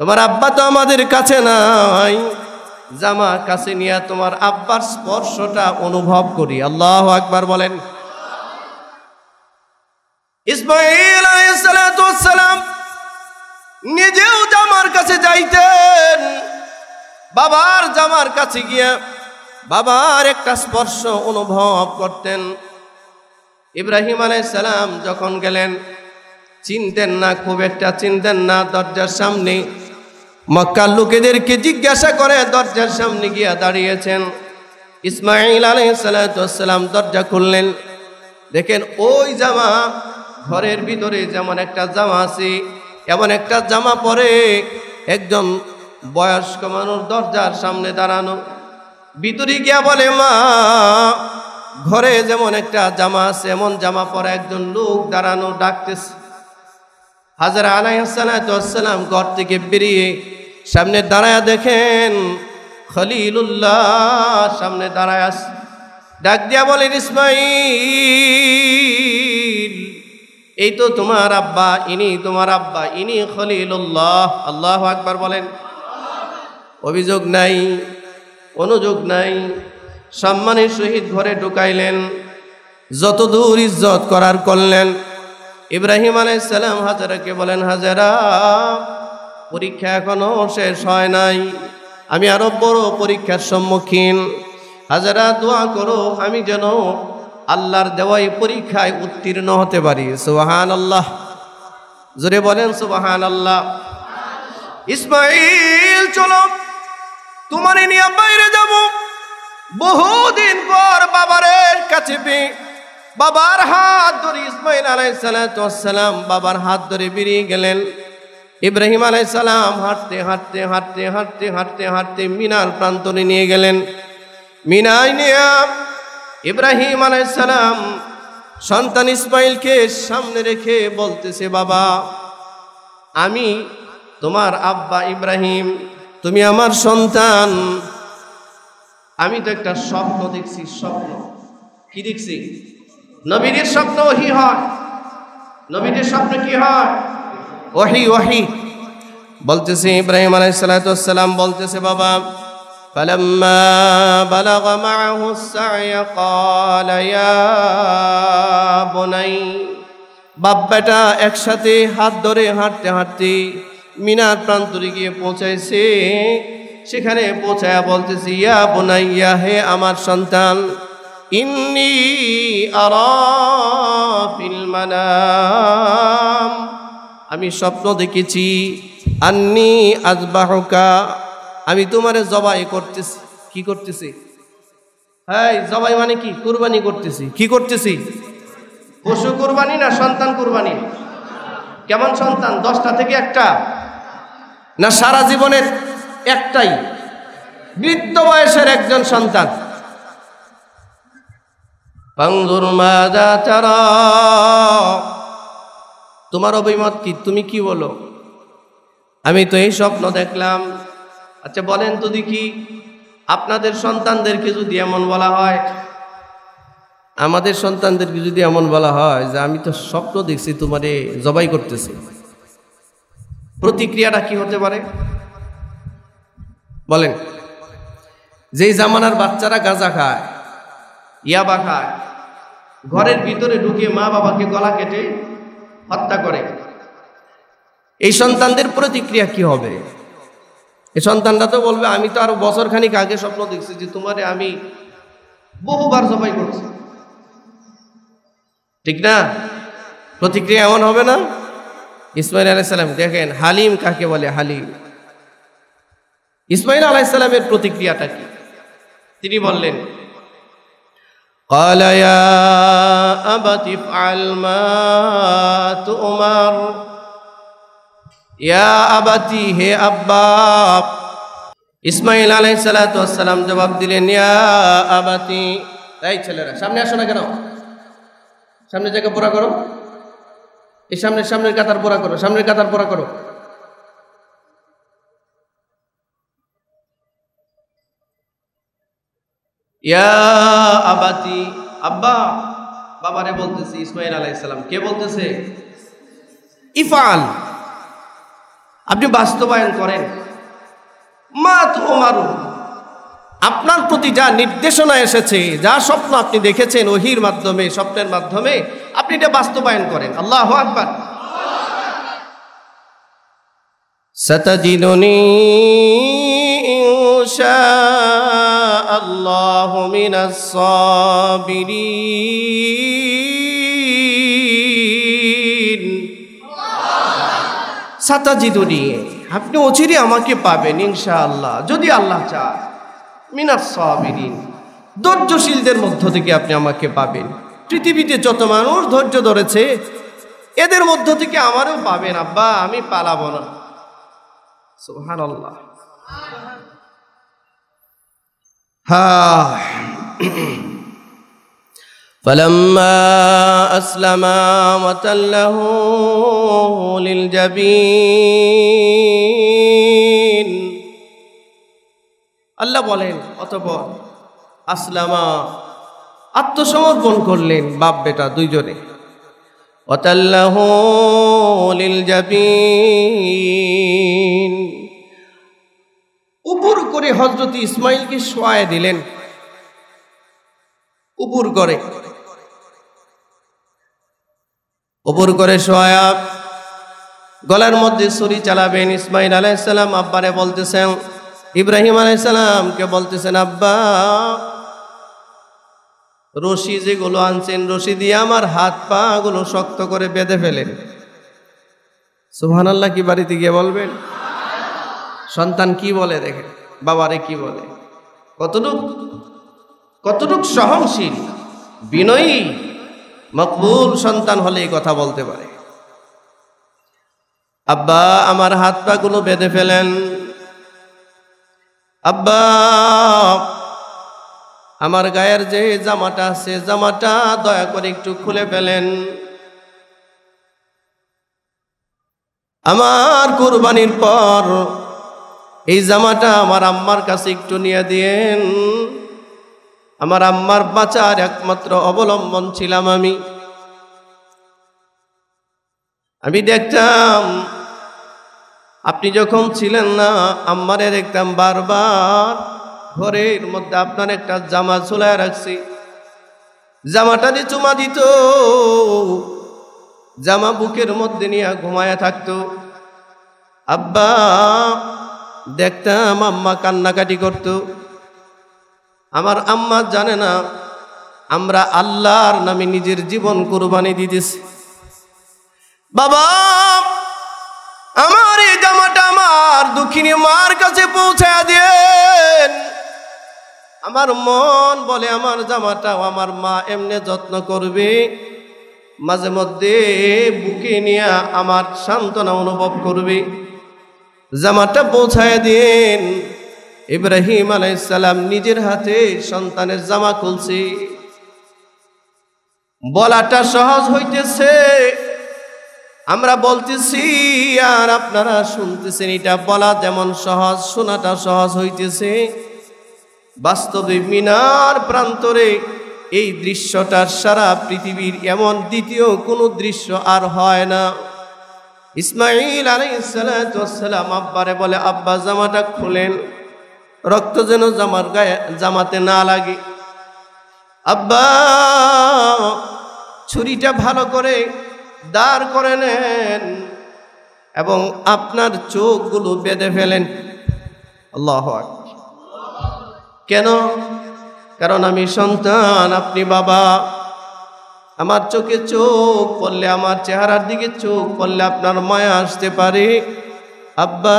তোমার আব্বা তো আমাদের কাছে নাই, জামা কাছে নিয়ে তোমার আব্বার স্পর্শটা অনুভব করি। আল্লাহু আকবার বলেন। ইসমাইল আলাইহিস সালাতু ওয়াস সালাম নিজেও জামার কাছে যাইতেন, বাবার জামার কাছে গিয়ে বাবার একটা স্পর্শ অনুভব করতেন। ইব্রাহিম আলাইহিস সালাম যখন গেলেন, চিনতেন না, খুব একটা চিনতেন না। দরজার সামনে মক্কার লোকেদেরকে জিজ্ঞাসা করে দরজার সামনে গিয়া দাঁড়িয়েছেন। ইসমাইল আলাইহিস সালাতু ওয়াস সালাম দরজা খুললেন, দেখেন ওই জামা ঘরের ভিতরে যেমন একটা জামা আছে, এমন একটা জামা পরে একজন বয়স্ক মানুষ দরজার সামনে দাঁড়ানো, ভিতরে গিয়া বলে মা ঘরে যেমন একটা জামা আছে এমন জামা পরে একজন লোক দাঁড়ানো ডাকতেছে। হাজরা আলাইহিস সালাতু ওয়াস সালাম ঘর থেকে বেরিয়ে সামনে দাঁড়ায়া দেখেন খলিলুল্লাহ সামনে দাঁড়ায় আছে। ডাক দিয়া বলেন ইসমাঈল, এই তো তোমার আব্বা, ইনি তোমার আব্বা, ইনি খলিলুল্লাহ। আল্লাহু আকবার বলেন। অভিযোগ নাই, অনুযোগ নাই, সম্মানের সহিত ঘরে ঢুকাইলেন, যতদূর ইজ্জত করার করলেন। ইব্রাহিম আলাইহিস সালাম হাজরাকে বলেন হাজরা পরীক্ষা এখনো শেষ হয় নাই, আমি আরো বড় পরীক্ষার সম্মুখীন। হাজরা দোয়া করো আমি যেন আল্লাহর দেওয়াই পরীক্ষায় উত্তীর্ণ হতে পারি। সুবহানাল্লাহ, জোরে বলেন সুবহানাল্লাহ। ইসমাঈল চলো তোমার নিয়ে বাইরে যাব। বহুদিন পর বাবার কাছে পেয়ে বাবার হাত ধরে ইসমাঈল আলাইহিস সালাতু ওয়াস সালাম বাবার হাত ধরে বেরিয়ে গেলেন। ইব্রাহিম আলাইহিস সালাম হাঁটতে হাঁটতে হাঁটতে হাঁটতে হাঁটতে হাঁটতে মিনার প্রান্তরে নিয়ে গেলেন। মিনায় নিয়ে ইব্রাহিম আলাইহিস সালাম সন্তান ইসমাঈলকে সামনে রেখে বলতেছে বাবা আমি তোমার আব্বা ইব্রাহিম, তুমি আমার সন্তান। আমি তো একটা স্বপ্ন দেখছি। স্বপ্ন কি দেখছি? নবীদের স্বপ্ন ওহী হয়। নবীদের স্বপ্ন কি হয়? ওহী। ওহী বলতেছে ইব্রাহিম আলাইহিস সালাতু ওয়াস সালাম বলতেছে বাবা فلما بلغ معه السعي قال يا بني, বাপ বেটা একসাথে হাত ধরে হাঁটতে হাঁটতে মিনার প্রান্তরে গিয়ে পৌঁছাইছে। সেখানে পৌঁছায়া বলতেছি ইয়া বুনাইয়া, হে আমার সন্তান, ইন্নী আরা ফিল মানাম, আমি স্বপ্ন দেখেছি, আন্নী আযবাহুকা, আমি তোমারে জবাই করতেছি। কি করতেছি? হ্যাঁ, জবাই মানে কি? কুরবানি করতেছি। কি করতেছি? পশু কুরবানি না সন্তান কুরবানি? কেমন সন্তান? 10টা থেকে একটা না সারা জীবনের একটাই? বৃদ্ধ বয়সের একজন সন্তান। ফানজুর মাযা তারা, তোমার অভিমত কি? তুমি কি বলো? আমি তো এই স্বপ্ন দেখলাম। আচ্ছা বলেন তো দেখি, আপনাদের সন্তানদেরকে যদি এমন বলা হয়, আমাদের সন্তানদেরকে যদি এমন বলা হয় যে আমি তো স্বপ্ন দেখছি তোমারে জবাই করতেছি, প্রতিক্রিয়াটা কি হতে পারে বলেন? যেই জামানার বাচ্চারা গাঁজা খায়, ইয়াবা খায়, ঘরের ভিতরে ঢুকে মা বাবাকে গলা কেটে হত্যা করে, এই সন্তানদের প্রতিক্রিয়া কি হবে? এই সন্তানরা তো বলবে আমি তো আরো বছর খানিক আগে স্বপ্ন দেখছি যে তোমারে আমি বহুবার জবাই করছি। ঠিক না? প্রতিক্রিয়া এমন হবে না? ইসমাঈল আলাইহিস সালাম দেখেন হালিম কাকে বলে। হালিম। ইসমাঈল আলাইহিস সালামের প্রতিক্রিয়াটা কি? তিনি বললেন قال يا أبت افعل ما تؤمر, ইয়া আবাতি, হে আব্বা। ইসমাঈল আলাইহিস সালাতু ওয়াস সালাম জবাব দিলেন ইয়া আবাতি। এই ছেলেরা সামনে আসো না কেন? সামনে জায়গা পুরা করো। এই সামনের কাতার পুরা করো, সামনের কাতার পুরা করো। ইয়া আবাতি, আব্বা। বাবারে বলতেছে ইসমাঈল আলাইহিস সালাম। কে বলতেছে? ইফআল, আপনি বাস্তবায়ন করেন। মা তুমারু, আপনার প্রতি যা নির্দেশনা এসেছে, যা স্বপ্ন আপনি দেখেছেন ওহীর মাধ্যমে, স্বপ্নের মাধ্যমে, আপনি এটা বাস্তবায়ন করেন। আল্লাহু আকবার। সাতাজিদুনি ইনশাআল্লাহু মিনাস সাবিরিন। সাতাজিদুনি, আপনি অচিরে আমাকে পাবেন ইনশাআল্লাহ, যদি আল্লাহ চায়, মিনাস সাবিরিন, ধৈর্যশীলদের মধ্য থেকে আপনি আমাকে পাবেন। পৃথিবীতে যত মানুষ ধৈর্য ধরেছে এদের মধ্য থেকে আমারও পাবেন আব্বা, আমি পালাবো না। সুবহানাল্লাহ। فلما أسلما وتله للجبين আল্লাহ বলেন অতঃপর আসলামা আত্মসমর্পণ করলেন বাপ বেটা দুইজনে। ওয়াতাল্লাহু লিলজাবিন উপর করে হযরত ইসমাঈলকে শোয়ায় দিলেন, উপর করে শোয়া গলার মধ্যে ছুরি চালাবেন। ইসমাঈল আলাইহিস সালাম আব্বারে বলতেছেন, ইব্রাহিম আলাইহিস সালামকে বলতেছেন, আব্বা রশি যেগুলো আনছেন রশি দিয়ে আমার হাত পা গুলো শক্ত করে বেঁধে ফেলেন। সুবহানাল্লাহ কি বাড়িতে গিয়ে বলবেন? সন্তান কি বলে দেখেন, বাবারে কি বলে, কতটুক সহনশীল বিনয়ী মকবুল সন্তান হলে এই কথা বলতে পারে। আব্বা আমার হাত পা গুলো বেঁধে ফেলেন, আব্বা আমার গায়ের যে জামাটা আছে জামাটা দয়া করে একটু খুলে ফেলেন, আমার কুরবানির পর এই জামাটা আমার আম্মার কাছে একটু নিয়ে দিয়েন। আমার আম্মার বাঁচার একমাত্র অবলম্বন ছিলাম আমি দেখতাম আপনি যখন ছিলেন না আম্মারে দেখতাম বারবার ঘরের মধ্যে আপনার একটা জামা ঝুলায় রাখছি, জামাটা দিয়ে চুমা দিত, জামা বুকের মধ্যে নিয়ে ঘুমায়া থাকতো। আব্বা দেখতাম আম্মা কান্নাকাটি করত। আমার আম্মা জানে না আমরা আল্লাহর নামে নিজের জীবন কুরবানি দিতেছি। বাবা আমার এই জামাটা আমার দুঃখিনী মার কাছে পৌঁছায় দেন। আমার মন বলে আমার জামাটাও আমার মা এমনি যত্ন করবে, মাঝে মধ্যে বুকে নিয়ে আমার সান্ত্বনা অনুভব করবে। জামাটা পৌঁছায় দেন। ইব্রাহিম আলাইহিস সালাম নিজের হাতে সন্তানের জামা খুলছে। বলাটা সহজ হইতেছে, আমরা বলতেছি আর আপনারা শুনতেছেন, এটা বলা যেমন সহজ শোনাটা সহজ হইতেছে। বাস্তবে মিনার প্রান্তরে এই দৃশ্যটার সারা পৃথিবীর এমন দ্বিতীয় কোনো দৃশ্য আর হয় না। ইসমাঈল আলাইহিস সালাতু ওয়াস সালাম আব্বারে বলে, আব্বা জামাটা খুলেন, রক্ত যেন জামাতে না লাগে। আব্বা ছুরিটা ভালো করে দাঁড় করে নেন এবং আপনার চোখগুলো বেঁধে ফেলেন। আল্লাহু আকবার। কেন? কারণ আমি সন্তান, আপনি বাবা। আমার চোখে চোখ পড়লে, আমার চেহারার দিকে চোখ পড়লে আপনার মায়া আসতে পারে। আব্বা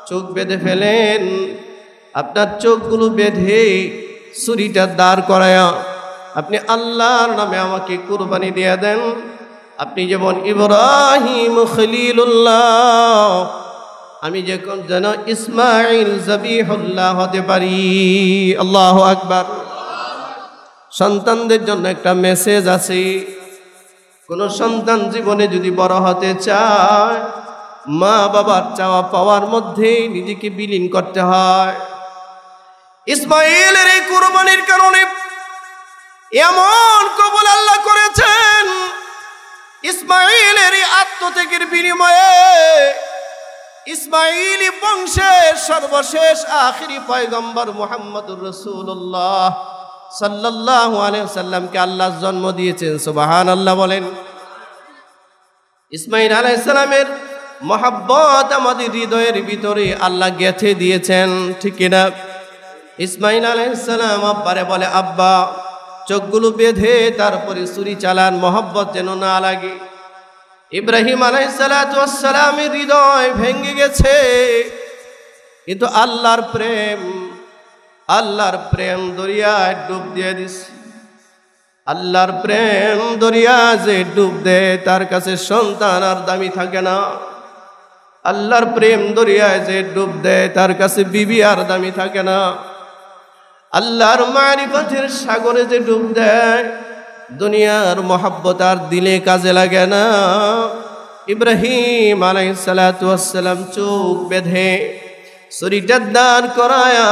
চোখ বেঁধে ফেলেন, আপনার চোখগুলো বেঁধে ছুরিটা দাঁড় করায়া আপনি আল্লাহর নামে আমাকে কুরবানি দিয়ে দেন। আপনি যেমন ইব্রাহিম খলিলুল্লাহ, আমি যখন যেন ইসমাঈল জবিহুল্লাহ হতে পারি। আল্লাহু আকবার। সন্তানদের জন্য একটা মেসেজ আছে, কোন সন্তান জীবনে যদি বড় হতে চায় মা বাবার চাওয়া পাওয়ার মধ্যে নিজেকে বিলীন করতে হয়। ইসমাঈলের এই কুরবানির কারণে এমন কবুল আল্লাহ করেছেন, ইসমাঈলের এই আত্মত্যাগের বিনিময়ে ইসমাঈলি বংশের সর্বশেষ আখিরি পয়গম্বর মুহাম্মদুর রাসূলুল্লাহ সাল্লাল্লাহু আলাইহি ওয়াসাল্লামকে আল্লাহ জন্ম দিয়েছেন। সুবহানাল্লাহ বলেন। ইসমাঈল আলাইহিস সালামের মহব্বত আমাদের হৃদয়ের ভিতরে আল্লাহ গেঁথে দিয়েছেন, ঠিক কিনা? ইসমাঈল আলাইহিস সালাম আব্বারে বলে, আব্বা চোখগুলো বেঁধে তারপরে ছুরি চালান, মহব্বত যেন না লাগে। ইব্রাহিম আলাইহিস সালাতু ওয়াস সালামের হৃদয় ভেঙে গেছে, কিন্তু আল্লাহর প্রেম দরিয়ায় ডুব দিয়ে দিছে। আল্লাহর প্রেম দরিয়া যে ডুব দেয় তার কাছে সন্তান আর দামি থাকে না। আল্লাহর প্রেম দরিয়ায় যে ডুব দেয় তার কাছে বিবি আর দামি থাকে না। আল্লাহর মারিফতের সাগরে যে ডুব দেয় দুনিয়ার মহাব্বত আর দিলে কাজে লাগে না। ইব্রাহিম আলাইহিস সালাতু ওয়াস সালাম চোখ বেঁধে ছুরিটা দাঁড় করায়া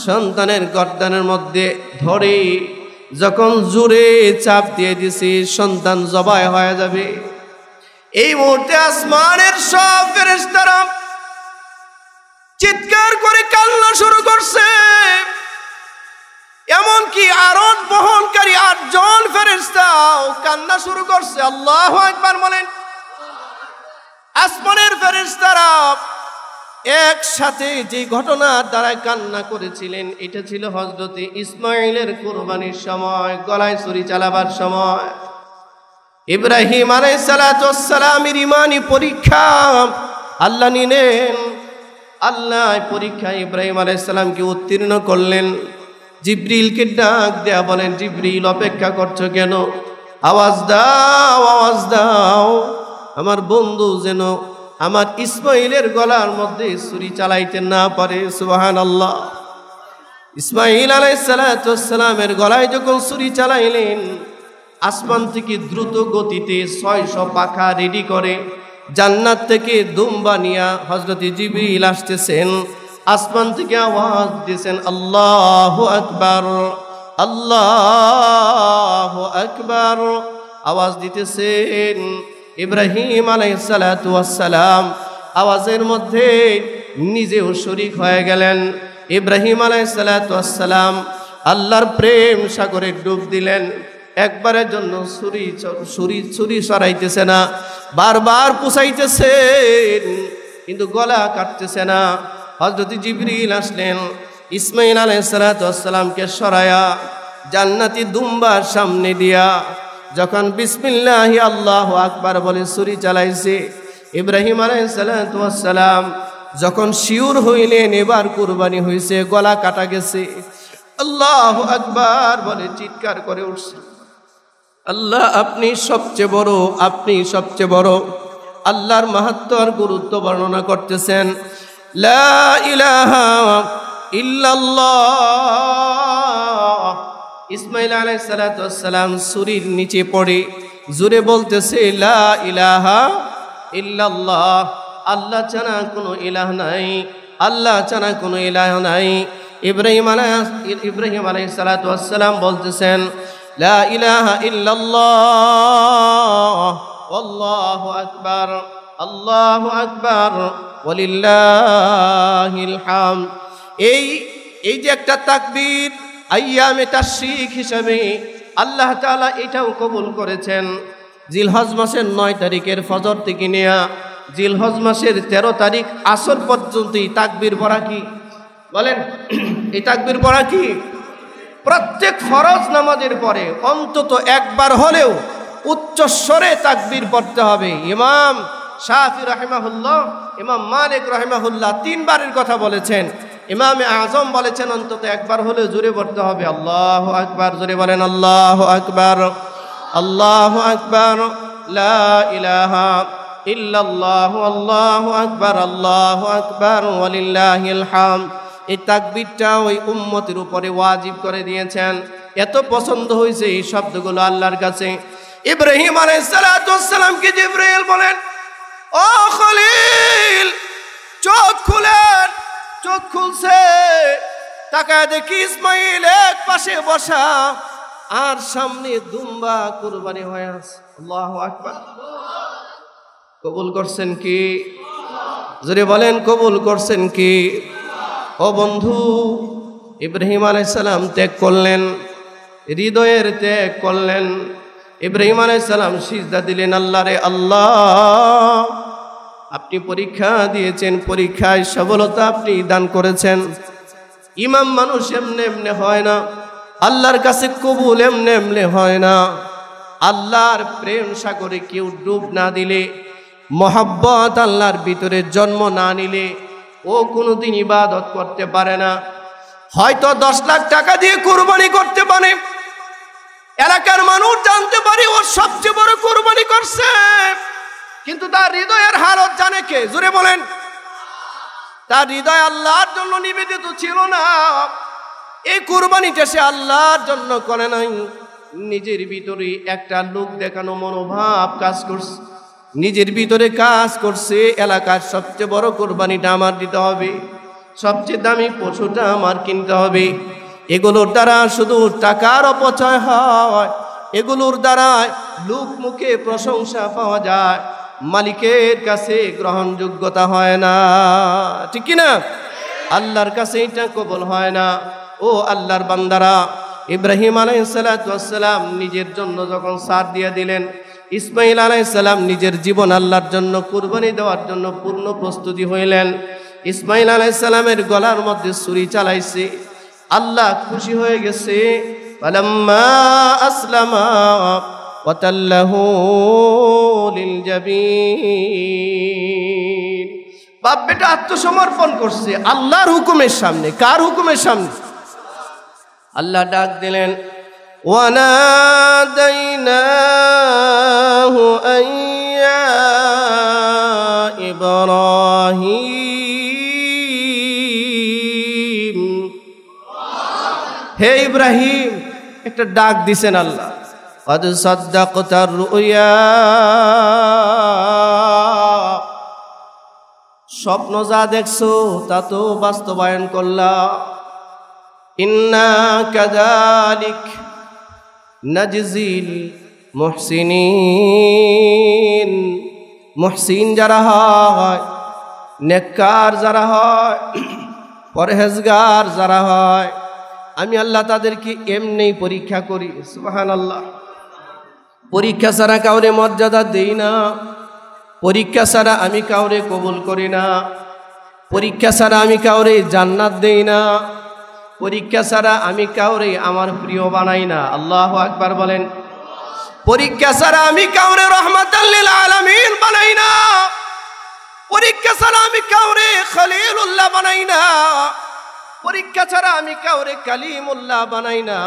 সন্তানের গর্দানের মধ্যে ধরে যখন জোরে চাপ দিয়ে দিছি সন্তান জবাই হয়ে যাবে, এই মুহূর্তে আসমানের সব ফেরেশতারা চিৎকার করে কান্না শুরু করছে। এমনকি আরোহণ বহনকারী 8 জন ফেরেশতাও কান্না শুরু করছে। আল্লাহু আকবার বলেন। আসমানের ফেরেশতারা একসাথে যে ঘটনার দ্বারা কান্না করেছিলেন এটা ছিল হযরত ইসমাঈলের কুরবানির সময়, গলায় ছুরি চালাবার সময়। ইব্রাহিম আলাইহিস সালাতু ওয়াস সালামের ঈমানি পরীক্ষা আল্লাহ নিলেন। আল্লাহ পরীক্ষায় ইব্রাহিম আলাইহিস সালামকে উত্তীর্ণ করলেন। জিবরিলকে ডাক দেয়া বলেন, জিবরিল অপেক্ষা করছো কেন? আওয়াজ দাও, আওয়াজ দাও, আমার বন্ধু যেন আমার ইসমাঈলের গলার মধ্যে ছুরি চালাইতে না পারে। সুবহানাল্লাহ। ইসমাঈল আলাইহিস সালাতু ওয়াস সালামের গলায় যখন ছুরি চালাইলেন, আসমান থেকে দ্রুত গতিতে 600 পাখা রেডি করে জান্নাত থেকে দুম্বা নিয়া হযরত জিবরিল আসতেছেন। আসমান থেকে আওয়াজ দিয়েছেন, আল্লাহু আকবার, আল্লাহু আকবার। আওয়াজ দিতেছেন। ইব্রাহিম আলাইহিস সালাতু ওয়াস সালাম আওয়াজের মধ্যে নিজেও শরীক হয়ে গেলেন। ইব্রাহিম আলাইহিস সালাতু ওয়াস সালাম আল্লাহর প্রেম সাগরে ডুব দিলেন। একবারের জন্য ছুরি সরাইতেছে না, বারবার পুষাইতেছেন কিন্তু গলা কাটতেছে না। হযরত জিবরিল আসলেন, ইসমাঈল আলাইহিস সালাতু ওয়াস সালামকে সরায়া জান্নাতি দুম্বার সামনে দিয়া যখন বিসমিল্লাহি আল্লাহু আকবার বলে ছুরি চালাইছে, ইব্রাহিম আলাইহিস সালাতু ওয়াস সালাম যখন শিওর হইলেন এবার কুরবানি হইছে, গলা কাটা গেছে, আল্লাহু আকবার বলে চিৎকার করে উঠছে, আল্লাহ আপনি সবচেয়ে বড়, আপনি সবচেয়ে বড়। আল্লাহর মাহাত্ম্য আর গুরুত্ব বর্ণনা করতেছেন। লা ইলাহা ইল্লাল্লাহ। ইসমাঈল আলাইহিস সালাতু ওয়াস সালাম ছুরির নিচে পড়ে জোরে বলতেছে, লা ইলাহা ইল্লাল্লাহ। আল্লাহ ছাড়া কোনো ইলাহ নাই, আল্লাহ ছাড়া কোনো ইলাহ নাই। ইব্রাহিম আলাইহিস সালাতু ওয়াস সালাম বলতেছেন, লা ইলাহা ইল্লাল্লাহ, আল্লাহু আকবার, আল্লাহু আকবার, ওয়ালিল্লাহিল হামদ। এই যে একটা তাকবীর আইয়ামে তাশরীক হিসাবে আল্লাহ তাআলা এটাও কবুল করেছেন। জিলহজ মাসের 9 তারিখের ফজর থেকে নেয়া জিলহজ মাসের 13 তারিখ আসর পর্যন্ত তাকবীর পড়া কি বলেন? এই তাকবীর পড়া কি প্রত্যেক ফরজ নামাজের পরে অন্তত একবার হলেও উচ্চ স্বরে তাকবীর পড়তে হবে। ইমাম শাফি রাহিমাহুল্লাহ, ইমাম মালিক রাহিমাহুল্লাহ 3 বারের কথা বলেছেন। ইমামে আজম বলেছেন অন্তত একবার হলেও জোরে পড়তে হবে। আল্লাহু আকবার, জোরে বলেন আল্লাহু আকবার, আল্লাহু আকবার, লা ইলাহা ইল্লাল্লাহ, আল্লাহু আকবার, আল্লাহু আকবার, ওয়ালিল্লাহিল হামদ। এই তাকবীরটা ওই উম্মতের উপরে ওয়াজিব করে দিয়েছেন। এত পছন্দ হয়েছে এই শব্দগুলো আল্লাহর কাছে। ইব্রাহিম আলাইহিস সালাতু ওয়াস সালামকে জিবরাইল বলেন, ও খলিল চোখ খুলেন। চোখ খুলছে, তাকায় দেখি ইসমাঈল এক পাশে বসা আর সামনে দুম্বা কুরবানি হয়ে আছে। আল্লাহু আকবার। কবুল করছেন কি? জোরে বলেন কবুল করছেন কি? ও বন্ধু, ইব্রাহিম আলাইহিস সালাম ত্যাগ করলেন, হৃদয়ের ত্যাগ করলেন। ইব্রাহিম আলাইহিস সালাম সিজদা দিলেন, আল্লাহরে আল্লাহ আপনি পরীক্ষা দিয়েছেন, পরীক্ষায় সফলতা আপনি দান করেছেন। ইমাম মানুষ এমনি এমনি হয় না, আল্লাহর কাছে কবুল এমনি এমনি হয় না। আল্লাহর প্রেম সাগরে কেউ ডুব না দিলে, মহাব্বত আল্লাহর ভিতরে জন্ম না নিলে ও কোনোদিন ইবাদত করতে পারে না। হয়তো 10 লাখ টাকা দিয়ে কুরবানি করতে পারে, এলাকার মানুষ জানতে পারে ও সবচেয়ে বড় কুরবানি করছে, কিন্তু তার হৃদয়ের হালত জানে কে? জোরে বলেন। তার হৃদয় আল্লাহর জন্য নিবেদিত ছিল না। এই কুরবানিটা সে আল্লাহর জন্য করে নাই, নিজের ভিতরে একটা লোক দেখানো মনোভাব কাজ করছে, নিজের ভিতরে কাজ করছে এলাকার সবচেয়ে বড় কুরবানিটা আমার দিতে হবে, সবচেয়ে দামি পশুটা আমার কিনতে হবে। এগুলোর দ্বারা শুধু টাকার অপচয় হয়, এগুলোর দ্বারা লোক মুখে প্রশংসা পাওয়া যায়, মালিকের কাছে গ্রহণযোগ্যতা হয় না, ঠিক কি না? আল্লাহর কাছে এটা কবুল হয় না। ও আল্লাহর বান্দারা, ইব্রাহিম আলাইহিস সালাতু ওয়াস সালাম নিজের জন্য যখন সার দিয়ে দিলেন, ইসমাইল আলাইহিস সালাম নিজের জীবন আল্লাহর জন্য কুরবানি দেওয়ার জন্য পূর্ণ প্রস্তুতি হইলেন। ইসমাইল আলাইহিস সালামের গলার মধ্যে ছুরি চালাইছে, আল্লাহ খুশি হয়ে গেছে। ফালাম্মা আসলামা ওয়াতাল্লাহু লিল জাবিন, বাপ বেটা আত্মসমর্পণ করছে আল্লাহর হুকুমের সামনে। কার হুকুমের সামনে? আল্লাহ ডাক দিলেন, ওয়ানাদাইনাহু আইয়া ইব্রাহিম, হে ইব্রাহিম, একটা ডাক দিছেন আল্লাহ। কদ সাদ্দাকতার রুয়া, স্বপ্ন যা দেখছো তা তো বাস্তবায়ন করলা। ইন্না কাযালিক নাজজিল মুহসিনিন, মুহসিন যারা হয়, নেককার যারা হয়, পরহেজগার যারা হয়, আমি আল্লাহ তাদেরকে এমনি পরীক্ষা করি। সুবহানাল্লাহ। পরীক্ষা ছাড়া কাউরে মর্যাদা দেই না, পরীক্ষা ছাড়া আমি কাউরে কবুল করি না, পরীক্ষা ছাড়া আমি কাউরে জান্নাত দেই না, পরীক্ষা ছাড়া আমি কাউরে আমার প্রিয় বানাই না। আল্লাহু আকবার বলেন। পরীক্ষা ছাড়া আমি কাউরে রহমাতাল লিল আলামিন বানাই না, পরীক্ষা ছাড়া আমি কাউরে খলিলুল্লাহ বানাই না, পরীক্ষা ছাড়া আমি কাউরে কালিমুল্লাহ বানাই না,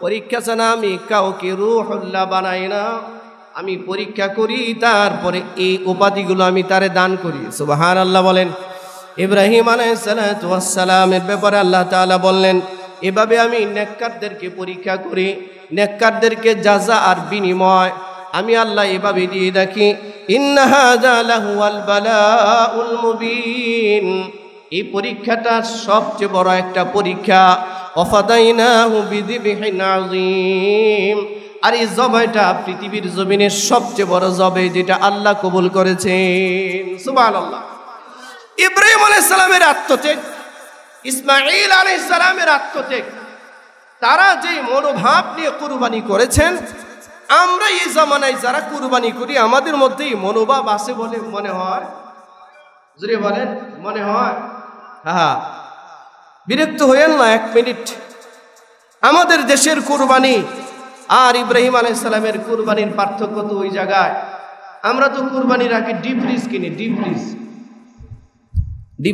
পরীক্ষা ছাড়া আমি কাউকে রূহুল্লাহ বানাই না। আমি পরীক্ষা করি, তারপরে এই উপাধিগুলো আমি তারে দান করি। সুবহানাল্লাহ বলেন। ইব্রাহিম আলাইহিস সালাতু ওয়াস সালামের ব্যাপারে আল্লাহ তাআলা বললেন, এভাবে আমি নেককারদেরকে পরীক্ষা করি, নেককারদেরকে জাযা আর বিনিময় আমি আল্লাহ এভাবে দিয়ে রাখি। ইন্না হাযা লাহুয়াল বালাউল মুবিন, এই পরীক্ষাটা সবচেয়ে বড় একটা পরীক্ষা। ওয়াফাদাইনাহু বিযিবহিন আযীম, আর এই জবাইটা পৃথিবীর জমিনের সবচেয়ে বড় জবাই, যেটা আল্লাহ কবুল করেছেন। সুবহানাল্লাহ। ইব্রাহিম আলাইহিস সালামের আত্মত্যাগ, ইসমাঈল আলাইহিস সালামের আত্মত্যাগ, তারা যে মনোভাব নিয়ে কুরবানি করেছেন, আমরা এই জামানায় যারা কুরবানি করি আমাদের মধ্যে এই মনোভাব আছে বলে মনে হয়? জোরে বলেন, মনে হয়? হ্যাঁ, বিরক্ত হইয়েন না এক মিনিট। আমাদের দেশের কুরবানি আর ইব্রাহিম আলাইহিস সালামের কুরবানির পার্থক্য তো ওই জায়গায়। আমরা তো কুরবানির আগে ডিপ ফ্রিজ কিনি, ডিপ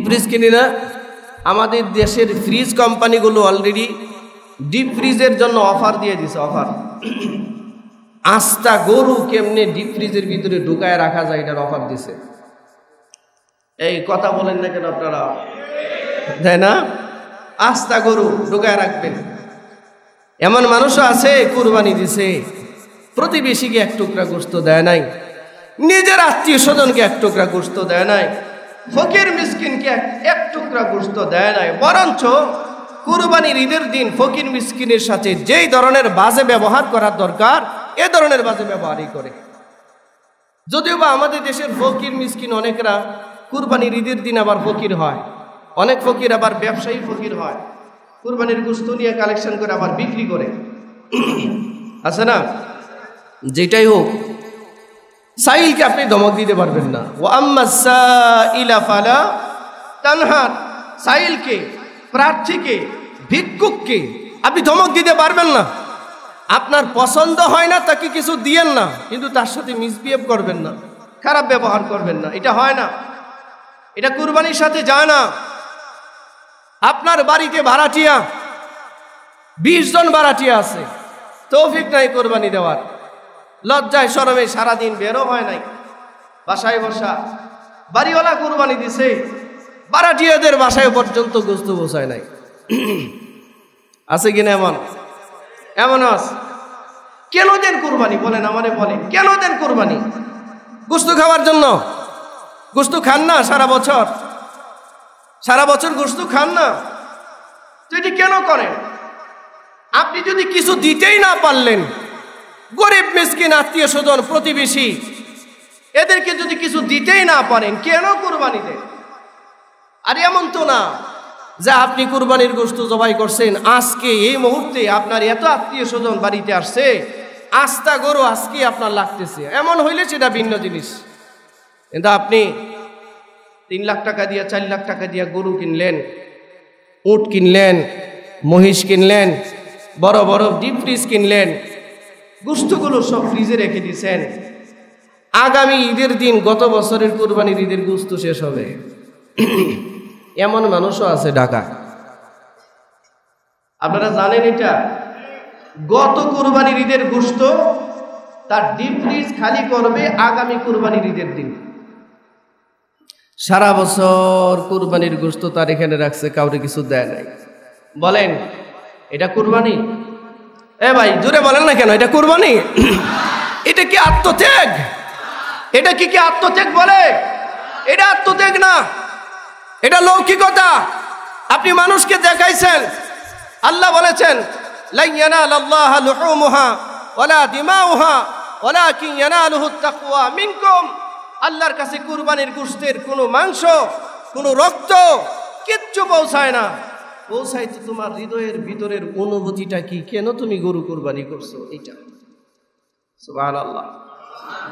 ফ্রিজ কিনি না? আমাদের দেশের ফ্রিজ কোম্পানিগুলো অলরেডি ডিপ ফ্রিজের জন্য অফার দিয়ে দিছে। অফার, আস্তা গরু কেমনে ডিপ ফ্রিজের ভিতরে ঢুকায় রাখা যায়, এটার অফার দিছে। এই কথা বলেন না কেন আপনারা? তাই না? আস্তা গরু ঢুকায় রাখবেন। এমন মানুষও আছে কুরবানি দিছে, প্রতিবেশীকে এক টুকরা গোশত দেয় নাই, নিজের আত্মীয় স্বজনকে এক টুকরা গোশত দেয় নাই, ফকির মিসকিনকে এক টুকরা গোশত দেয় নাই, বরঞ্চ কুরবানির ঈদের দিন ফকির মিসকিনের সাথে যেই ধরনের বাজে ব্যবহার করার দরকার এ ধরনের বাজে ব্যবহারই করে। যদিও বা আমাদের দেশের ফকির মিসকিন অনেকরা কুরবানির ঈদের দিন আবার ফকির হয়, অনেক ফকির আবার ব্যবসায়ী ফকির হয়, কুরবানির গোশত নিয়ে কালেকশন করে আবার বিক্রি করে, আছে না? যেটাই হোক, সাইলকে আপনি ধমক দিতে পারবেন না। ওয়া আম্মাস সাইলা ফালা তানহার, সাইলকে, প্রার্থীকে, ভিক্ষুককে আপনি ধমক দিতে পারবেন না। আপনার পছন্দ হয় না তাকে কিছু দিয়েন না, কিন্তু তার সাথে মিসবিহেভ করবেন না, খারাপ ব্যবহার করবেন না। এটা হয় না, এটা কুরবানির সাথে যায় না। আপনার বাড়িতে ভাড়াটিয়া 20 জন ভাড়াটিয়া আছে, তৌফিক নাই কোরবানি দেওয়ার, লজ্জায় শরমে সারাদিন বেরো হয় নাই, বাসায় বসা। বাড়িওয়ালা কোরবানি দিছে, বারাটিয়াদের বাসায় পর্যন্ত গোস্ত বসায় নাই। আছে কিনা এমন? এমন আছে। কেন দেন কোরবানি বলেন, আমারে বলেন কেন দেন কোরবানি? গোস্ত খাওয়ার জন্য? গোস্ত খান না সারা বছর? সারা বছর গোস্ত খান না তো এটি কেন করেন? আপনি যদি কিছু দিতেই না পারলেন, গরিব মিসকিন আত্মীয় স্বজন প্রতিবেশী এদেরকে যদি কিছু দিতেই না পারেন, কেন কোরবানি দেন? আর এমন তো না যে আপনি কুরবানির গোশত জবাই করছেন, আজকে এই মুহূর্তে আপনার এত আত্মীয় স্বজন বাড়িতে আসছে, আস্তা গরু আজকে আপনার লাগতেছে, এমন হইলে সেটা ভিন্ন জিনিস। কিন্তু আপনি 3 লাখ টাকা দিয়ে 4 লাখ টাকা দিয়ে গরু কিনলেন, উট কিনলেন, মহিষ কিনলেন, বড় বড় ডিপ ফ্রিজ কিনলেন, গোশতগুলো সব ফ্রিজে রেখে দিয়েছেন। আগামী ঈদের দিন গত বছরের কুরবানির ঈদের গোশত শেষ হবে। এমন মানুষও আছে ঢাকা। আপনারা জানেন এটা? গত কুরবানির ঈদের গোশত তার ডিপ ফ্রিজ খালি করবে আগামী কুরবানির ঈদের দিন। সারা বছর কুরবানির গোশত তার এখানে রাখছে, কাউরে কিছু দেয় নাই। বলেন এটা কুরবানি? এ ভাই জোরে বলেন না কেন, এটা কুরবানি? এটা কি আত্মত্যাগ? এটা কি আত্মত্যাগ বলে? এটা আত্মত্যাগ না, এটা লৌকিকতা। আপনি মানুষকে দেখাইছেন। আল্লাহ বলেছেন লা ইয়ানালাল্লাহা লুহুমুহা ওয়ালা দিমাউহা ওয়ালাকিন ইয়ানালুহুত তাকওয়া মিনকুম। আল্লাহর কাছে কুরবানির গোশতের কোনো মাংস, কোনো রক্ত কিচ্ছু পৌঁছায় না। পৌঁছায় তো তোমার হৃদয়ের ভিতরের অনুভূতিটা কি, কেন তুমি গরু কুরবানি করছো, এটা। সুবহানাল্লাহ।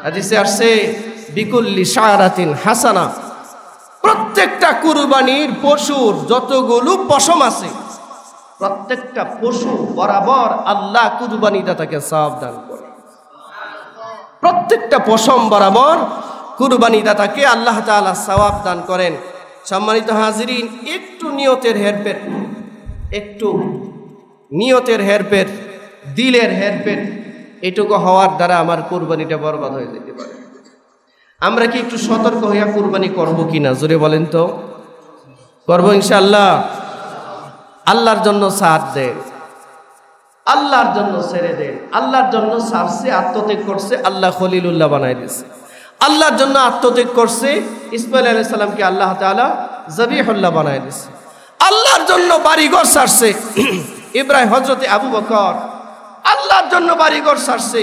হাদিসে আসছে বিকুল্লি শারাতিন হাসানা, প্রত্যেকটা কুরবানির পশুর যতগুলো পশম আছে, প্রত্যেকটা পশু বরাবর আল্লাহ কুরবানি দাতাকে সওয়াব দান করে। প্রত্যেকটা পশম বরাবর কুরবানি দাতাকে আল্লাহ তাআলা সওয়াব দান করেন। সম্মানিত হাজিরিন, একটু নিয়তের হেরফের, একটু নিয়তের হেরফের, দিলের হেরফের, এটুকু হওয়ার দ্বারা আমার কুরবানিটা বরবাদ হয়ে যেতে পারে। আমরা কি একটু সতর্ক হইয়া কুরবানি করব কিনা জোরে বলেন তো? করবো ইনশাআল্লাহ। আল্লাহর জন্য ছাড় দেন, আল্লাহর জন্য ছেড়ে দেন। আল্লাহর জন্য ছাড়ছে, আত্মত্যাগ করছে, আল্লাহ খলিলুল্লাহ বানাই দিয়েছে। আল্লাহর জন্য আত্মত্যাগ করছে, ইসমাইল আলাইহিস সালামকে আল্লাহ তাআলা জবিহুল্লাহ বানাই দিয়েছে। আল্লাহর জন্য বাড়িঘর ছাড়ছে, ইব্রাহিম হযরতে আবু বকর আল্লাহর জন্য বাড়িঘর ছাড়ছে,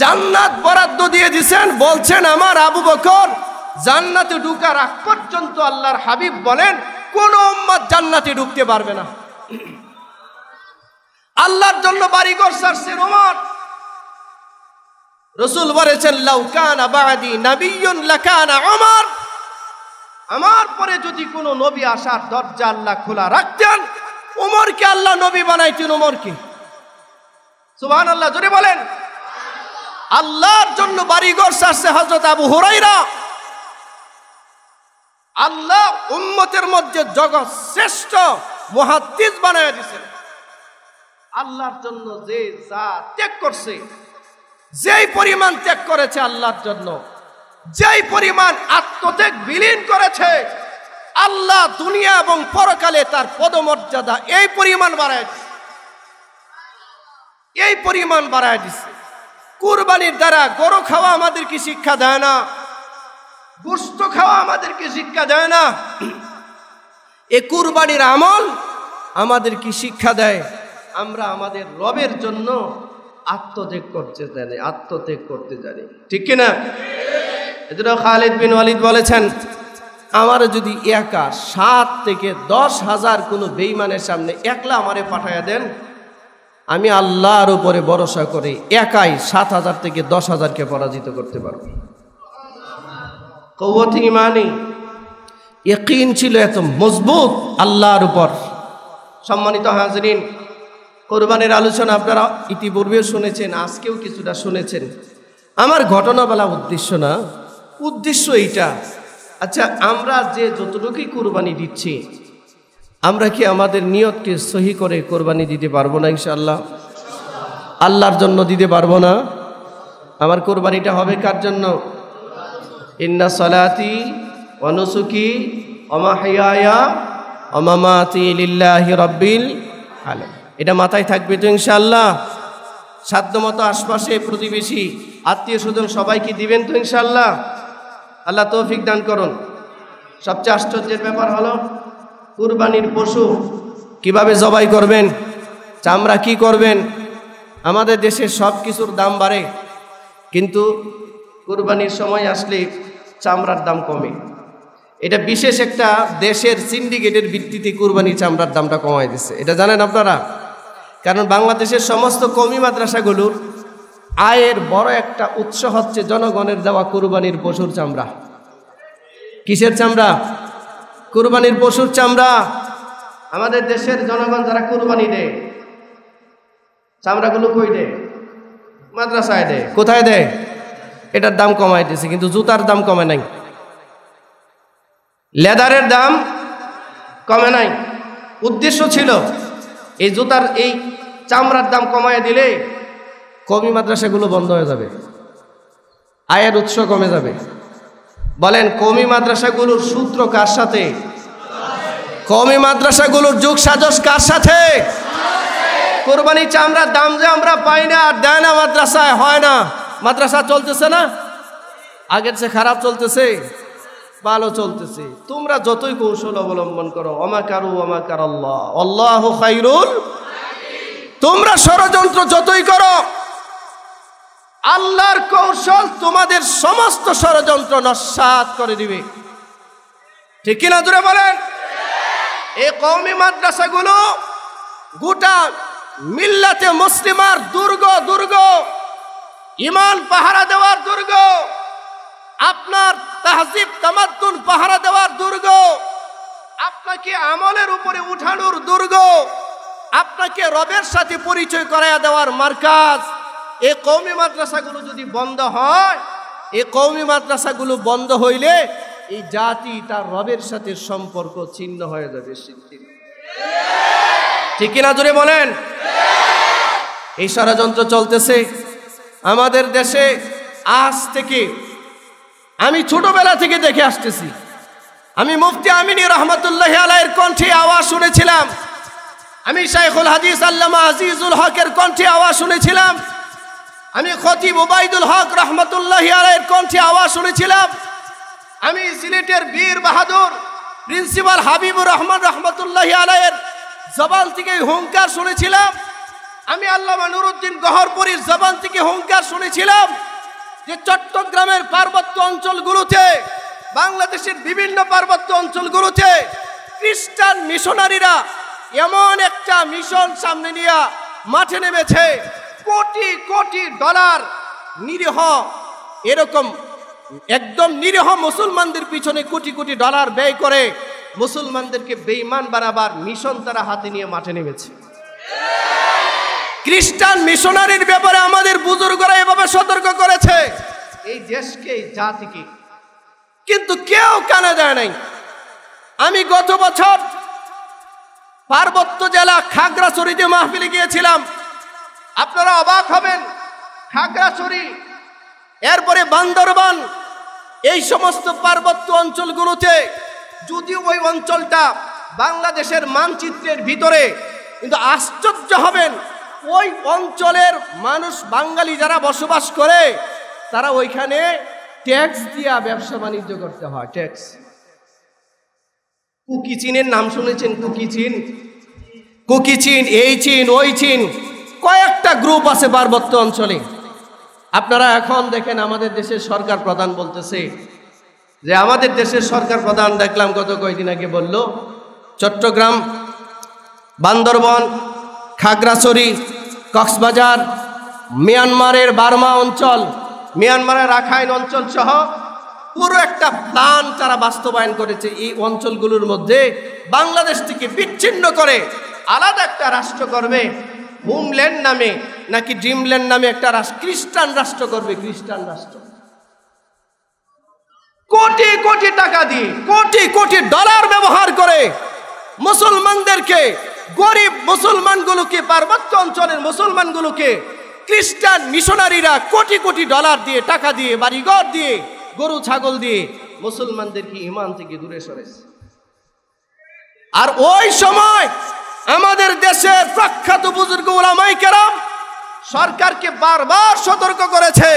জান্নাত বরাদ্দ দিয়ে দিয়েছেন। বলছেন আমার আবু বকর জান্নাতে ঢোকার আগ পর্যন্ত আল্লাহর হাবিব বলেন কোন উম্মত জান্নাতে ঢুকতে পারবে না। আল্লাহর জন্য বাড়িঘর ছাড়ছেন ওমর। রাসূল বলেছেন লাউ কানা বাদি নাবিয়্যুন লাকানা ওমর, আমার পরে যদি কোনো নবী আসার দরজা আল্লাহ খোলা রাখতেন, ওমরকে আল্লাহ নবী বানাইতেন। ওমরকে সুবহানাল্লাহ জোরে বলেন। আল্লাহর জন্য বাড়িঘর ছাড়ছে হযরত আবু হুরায়রা। আল্লাহ উম্মতের মধ্যে জগৎ শ্রেষ্ঠ মুহাদ্দিস বানায় দিয়েছেন। আল্লাহর জন্য যে যা ত্যাগ করছে, যেই পরিমাণ ত্যাগ করেছে আল্লাহর জন্য, যেই পরিমাণ আত্মত্যাগ বিলীন করেছে, আল্লাহ দুনিয়া এবং পরকালে তার পদমর্যাদা এই পরিমাণ বাড়ায় দিয়েছে, এই পরিমাণ বাড়ায় দিয়েছে। কুরবানির দ্বারা গরু খাওয়া আমাদেরকে শিক্ষা দেয় না, গোশত খাওয়া আমাদেরকে শিক্ষা দেয় না। এই কুরবানির আমল আমাদেরকে শিক্ষা দেয় আমরা আমাদের রবের জন্য আত্মত্যাগ করতে জানি, আত্মত্যাগ করতে জানি, ঠিক কিনা? এজন্য খালিদ বিন ওয়ালিদ বলেছেন আমার যদি একা 7 থেকে 10,000 কোনো বেঈমানের সামনে একলা আমারে পাঠাইয়া দেন, আমি আল্লাহর উপরে ভরসা করে একাই 7,000 থেকে 10,000কে পরাজিত করতে পারব। কওয়াতে ইমানি, ইয়াকিন ছিল এত মজবুত আল্লাহর উপর। সম্মানিত হাজিরিন, কোরবানির আলোচনা আপনারা ইতিপূর্বেও শুনেছেন, আজকেও কিছুটা শুনেছেন। আমার ঘটনা বলা উদ্দেশ্য না, উদ্দেশ্য এইটা, আচ্ছা আমরা যে যতটুকুই কোরবানি দিচ্ছি, আমরা কি আমাদের নিয়তকে সহি করে কোরবানি দিতে পারবো না ইনশাআল্লাহ? আল্লাহর জন্য দিতে পারবো না? আমার কুরবানিটা হবে কার জন্য? ইন্না সলাতি ওয়া নুসুকি ওয়া মাহইয়ায়া ওয়া মামাতি লিল্লাহি রাব্বিল আলামিন। এটা মাথায় থাকবে তো ইনশাআল্লাহ? সাধ্যমতো আশপাশে প্রতিবেশী আত্মীয় স্বজন সবাইকে দিবেন তো ইনশাআল্লাহ? আল্লাহ তৌফিক দান করুন। সবচেয়ে আশ্চর্যের ব্যাপার হলো কুরবানির পশু কিভাবে জবাই করবেন, চামড়া কি করবেন। আমাদের দেশে সব কিছুর দাম বাড়ে, কিন্তু কুরবানির সময় আসলে চামড়ার দাম কমে। এটা বিশেষ একটা দেশের সিন্ডিকেটের ভিত্তিতে কুরবানির চামড়ার দামটা কমাই দিচ্ছে। এটা জানেন আপনারা? কারণ বাংলাদেশের সমস্ত কওমি মাদ্রাসাগুলোর আয়ের বড় একটা উৎস হচ্ছে জনগণের দেওয়া কুরবানির পশুর চামড়া। কিসের চামড়া? কুরবানির পশুর চামড়া। আমাদের দেশের জনগণ যারা কুরবানি দেয়, চামড়াগুলো কই দেয়? মাদ্রাসায় দেয়। কোথায় দেয়? এটার দাম কমাই দিয়েছে, কিন্তু জুতার দাম কমে নাই, লেদারের দাম কমে নাই। উদ্দেশ্য ছিল এই জুতার এই চামড়ার দাম কমায় দিলে কওমি মাদ্রাসাগুলো বন্ধ হয়ে যাবে, আয়ের উৎস কমে যাবে। বলেন, কওমি মাদ্রাসাগুলোর সূত্র কার সাথে? কওমি মাদ্রাসাগুলোর যুগ সাজস কার সাথে? কুরবানি চামড়ার দাম যে আমরা পাই না আর দেয় না মাদ্রাসায়, হয় না। মাদ্রাসা চলতেছে না? আগের চেয়ে খারাপ চলতেছে? ভালো চলতেছে। তোমরা যতই কৌশল অবলম্বন করো, অমাকারু অমাকারাল্লাহ আল্লাহু খায়রুল। তোমরা ষড়যন্ত্র যতই করো, আল্লাহর কৌশল তোমাদের সমস্ত ষড়যন্ত্র নস্যাৎ করে দিবে। ঠিক কিনা জোরে বলেন? এই কওমি মাদ্রাসাগুলো গোটা মিল্লাতে মুসলিমার দুর্গ, ইমান পাহারা দেওয়ার দুর্গ, আপনার তাহজিব তামাদ্দুন পাহারা দেওয়ার দুর্গ, আপনাকে আমলের উপরে উঠানোর দুর্গ, আপনাকে রবের সাথে পরিচয় করাইয়া দেওয়ার মার্কাজ। এই কওমি মাদ্রাসাগুলো যদি বন্ধ হয়, এই কওমি মাদ্রাসাগুলো বন্ধ হইলে এই জাতি তার রবের সাথে সম্পর্ক ছিন্ন হয়ে যাবে। ঠিক কিনা জোরে বলেন? এই ষড়যন্ত্র চলতেছে আমাদের দেশে আজ থেকে। আমি ছোটবেলা থেকে দেখে আসতেছি। আমি মুফতি আমিনী রহমতুল্লাহ আলাইহির কণ্ঠে আওয়াজ শুনেছিলাম, আমি শাইখুল হাদিস আল্লামা আজিজুল হকের কণ্ঠে আওয়াজ শুনেছিলাম, আমি খতিব ওবাইদুল হক রহমতুল্লাহ আলাইহির কণ্ঠে আওয়াজ শুনেছিলাম, আমি সিলেটের বীর বাহাদুর প্রিন্সিপাল হাবিবুর রহমান রহমতুল্লাহ আলাইহির জবান থেকে হুঙ্কার শুনেছিলাম, আমি আল্লামা নুরুদ্দিন গহরপুরীর জবান থেকে হুঙ্কার শুনেছিলাম যে চট্টগ্রামের পার্বত্য অঞ্চলগুলোতে, বাংলাদেশের বিভিন্ন পার্বত্য অঞ্চলগুলোতে খ্রিস্টান মিশনারিরা এমন একটা মিশন সামনে নিয়ে মাঠে নেমেছে, কোটি কোটি ডলার নিরীহ, এরকম একদম নিরীহ মুসলমানদের পিছনে কোটি কোটি ডলার ব্যয় করে মুসলমানদেরকে বেঈমান বানাবার মিশন তারা হাতে নিয়ে মাঠে নেমেছে। খ্রিস্টান মিশনারির ব্যাপারে আমাদের বুজুর্গরা এভাবে সতর্ক করেছে এই দেশকে, এই জাতিকে, কিন্তু কেউ কানে দেয় নাই। আমি গত বছর পার্বত্য জেলা খাগড়াছড়িতে মাহফিলে গিয়েছিলাম। আপনারা অবাক হবেন, খাগড়াছড়ি, এরপরে বান্দরবান, এই সমস্ত পার্বত্য অঞ্চলগুলোতে, যদিও ওই অঞ্চলটা বাংলাদেশের মানচিত্রের ভিতরে, কিন্তু আশ্চর্য হবেন ওই অঞ্চলের মানুষ, বাঙালি যারা বসবাস করে, তারা ওইখানে ট্যাক্স দিয়া ব্যবসা বাণিজ্য করতে হয়। ট্যাক্স। কুকি চীনের নাম শুনেছেন? কুকি চীন, কুকি চীন, এই চীন, ওই চীন, কয়েকটা গ্রুপ আছে পার্বত্য অঞ্চলে। আপনারা এখন দেখেন আমাদের দেশের সরকার প্রধান বলতেছে যে, আমাদের দেশের সরকার প্রধান দেখলাম গত কয়েকদিন আগে বলল, চট্টগ্রাম, বান্দরবন, খাগড়াছড়ি, কক্সবাজার, মিয়ানমারের বার্মা অঞ্চল, মিয়ানমারের রাখাইন অঞ্চল সহ পুরো একটা প্ল্যান তারা বাস্তবায়ন করেছে। এই অঞ্চলগুলোর মধ্যে বাংলাদেশ থেকে বিচ্ছিন্ন করে আলাদা একটা রাষ্ট্র করবে, হোমল্যান্ড নামে নাকি ড্রিমল্যান্ড নামে একটা রাষ্ট্র, খ্রিস্টান রাষ্ট্র করবে, খ্রিস্টান রাষ্ট্র। কোটি কোটি টাকা দিয়ে, কোটি কোটি ডলার ব্যবহার করে মুসলমানদেরকে, গরিব মুসলমানগুলোকে, পার্বত্য অঞ্চলের মুসলমানগুলোকে খ্রিস্টান মিশনারিরা কোটি কোটি ডলার দিয়ে, টাকা দিয়ে, বাড়িঘর দিয়ে, গরু ছাগল দিয়ে মুসলমানদেরকে ঈমান থেকে দূরে সরেছে। আর ওই সময় আমাদের দেশের প্রখ্যাত বুজুর্গ উলামায়ে কেরাম সরকারকে বারবার সতর্ক করেছে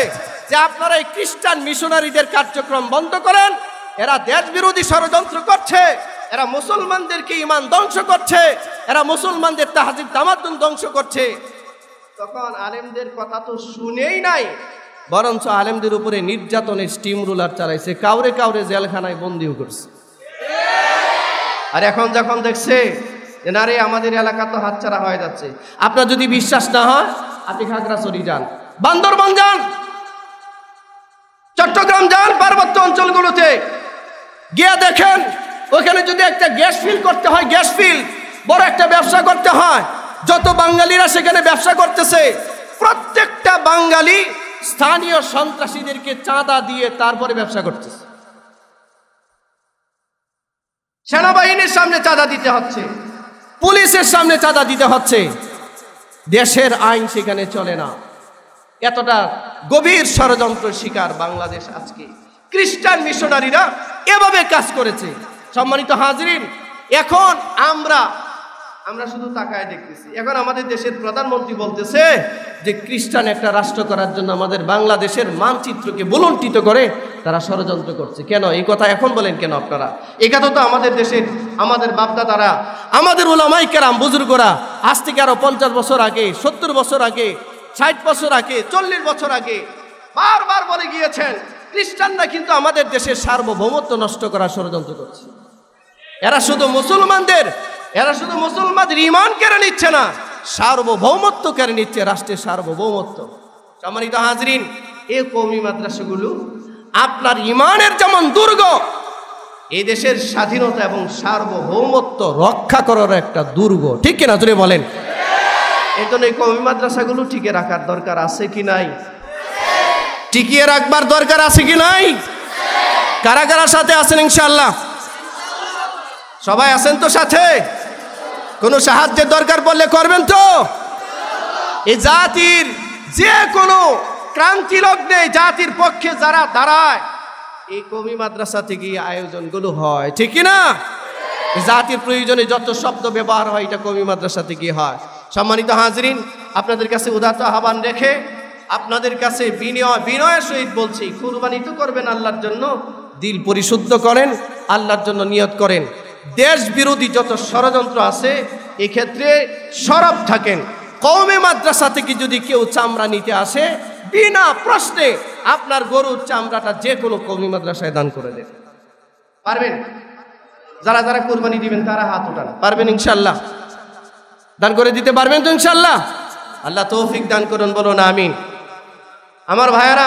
যে আপনারা এই খ্রিস্টান মিশনারিদের কার্যক্রম বন্ধ করেন, এরা দেশ বিরোধী ষড়যন্ত্র করছে, এরা মুসলমানদেরকে ঈমান ধ্বংস করছে, এরা মুসলমানদের তাহজিব তামাদ্দুন ধ্বংস করছে। তখন আলেমদের কথা তো শুনেই নাই, বরঞ্চ আলেমদের উপরে নির্যাতনের স্টিম রুলার চালাইছে, কাউরে কাউরে জেলখানায় বন্দিও করছে। আর এখন যখন দেখছে যে না রে, আমাদের এলাকা তো হাতছাড়া হয়ে যাচ্ছে, আপনার যদি বিশ্বাস না হয় আপনি খাগড়াছড়ি যান, বান্দরবান যান, চট্টগ্রাম যান, পার্বত্য অঞ্চলগুলোতে গিয়ে দেখেন ওখানে যদি একটা গ্যাস ফিল করতে হয়, গ্যাস ফিল বড় একটা ব্যবসা করতে হয়, যত বাঙালিরা সেখানে ব্যবসা করতেছে, প্রত্যেকটা বাঙালি স্থানীয় সন্ত্রাসীদেরকে চাঁদা দিয়ে তারপরে ব্যবসা করতেছে। সেনাবাহিনীর সামনে চাঁদা দিতে হচ্ছে, পুলিশের সামনে চাঁদা দিতে হচ্ছে, দেশের আইন সেখানে চলে না। এতটা গভীর ষড়যন্ত্রের শিকার বাংলাদেশ আজকে। খ্রিস্টান মিশনারিরা এভাবে কাজ করেছে। সম্মানিত হাজরিন, এখন আমরা শুধু তাকায় দেখতেছি। এখন আমাদের দেশের প্রধানমন্ত্রী বলতেছে যে খ্রিস্টান একটা রাষ্ট্র করার জন্য আমাদের বাংলাদেশের মানচিত্রকে বুলন্টিত করে তারা ষড়যন্ত্র করছে। কেন এই কথা এখন বলেন কেন আপনারা? এই কথা তো আমাদের দেশের, আমাদের বাপদাদারা, আমাদের উলামায়ে কেরাম বুজুর্গরা আজ থেকে আরো 50 বছর আগে, 70 বছর আগে, 60 বছর আগে, 40 বছর আগে বারবার বলে গিয়েছেন খ্রিস্টানরা কিন্তু আমাদের দেশের সার্বভৌমত্ব নষ্ট করার ষড়যন্ত্র করছে। এরা শুধু মুসলমানদের ঈমান কেড়ে নিচ্ছে না, সার্বভৌমত্ব কেড়ে নিচ্ছে, রাষ্ট্রের সার্বভৌমত্ব। সম্মানিত হাজরিন, এই কওমি মাদ্রাসাগুলো আপনার ঈমানের যেমন দুর্গ, এই দেশের স্বাধীনতা এবং সার্বভৌমত্ব রক্ষা করার একটা দুর্গ। ঠিক কিনা জুড়ে বলেন? এই জন্য এই কওমি মাদ্রাসাগুলো টিকে রাখার দরকার আছে কি নাই? টিকিয়ে রাখবার দরকার আছে কি নাই? কারা কারা সাথে আছেন? ইনশাআল্লাহ সবাই আছেন তো সাথে? কোনো সাহায্যের দরকার পড়লে করবেন তো? এই জাতির যে কোনো ক্রান্তি লগ্নে জাতির পক্ষে যারা দাঁড়ায়, এই কওমি মাদ্রাসা থেকে আয়োজনগুলো হয়, ঠিক না? জাতির প্রয়োজনে যত শব্দ ব্যবহার হয় এটা কওমি মাদ্রাসা থেকে হয়। সম্মানিত হাজরিন, আপনাদের কাছে উদাত্ত আহ্বান রেখে আপনাদের কাছে বিনয়ের সহিত বলছি, কুরবানি তো করবেন আল্লাহর জন্য, দিল পরিশুদ্ধ করেন, আল্লাহর জন্য নিয়ত করেন। দেশ বিরোধী যত ষড়যন্ত্র আছে এক্ষেত্রে সরব থাকেন। কওমি মাদ্রাসা থেকে যদি কেউ চামড়া নিতে আসে, বিনা প্রশ্নে আপনার গরুর চামড়াটা যে কোনো কওমি মাদ্রাসায় দান করে দেন। পারবেন? যারা যারা কুরবানি দিবেন তারা হাত উঠান। পারবেন ইনশাআল্লাহ? দান করে দিতে পারবেন তো ইনশাআল্লাহ? আল্লাহ তৌফিক দান করুন, বলুন আমিন। আমার ভাইয়ারা,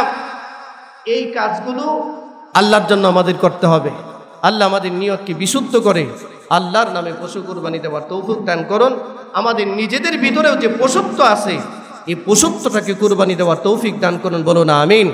এই কাজগুলো আল্লাহর জন্য আমাদের করতে হবে। আল্লাহ আমাদের নিয়তকে বিশুদ্ধ করে আল্লাহর নামে পশু কুরবানি দেওয়ার তৌফিক দান করুন। আমাদের নিজেদের ভিতরেও যে পশুত্ব আছে, এই পশুত্বটাকে কুরবানি দেওয়ার তৌফিক দান করুন, বলুন আমিন।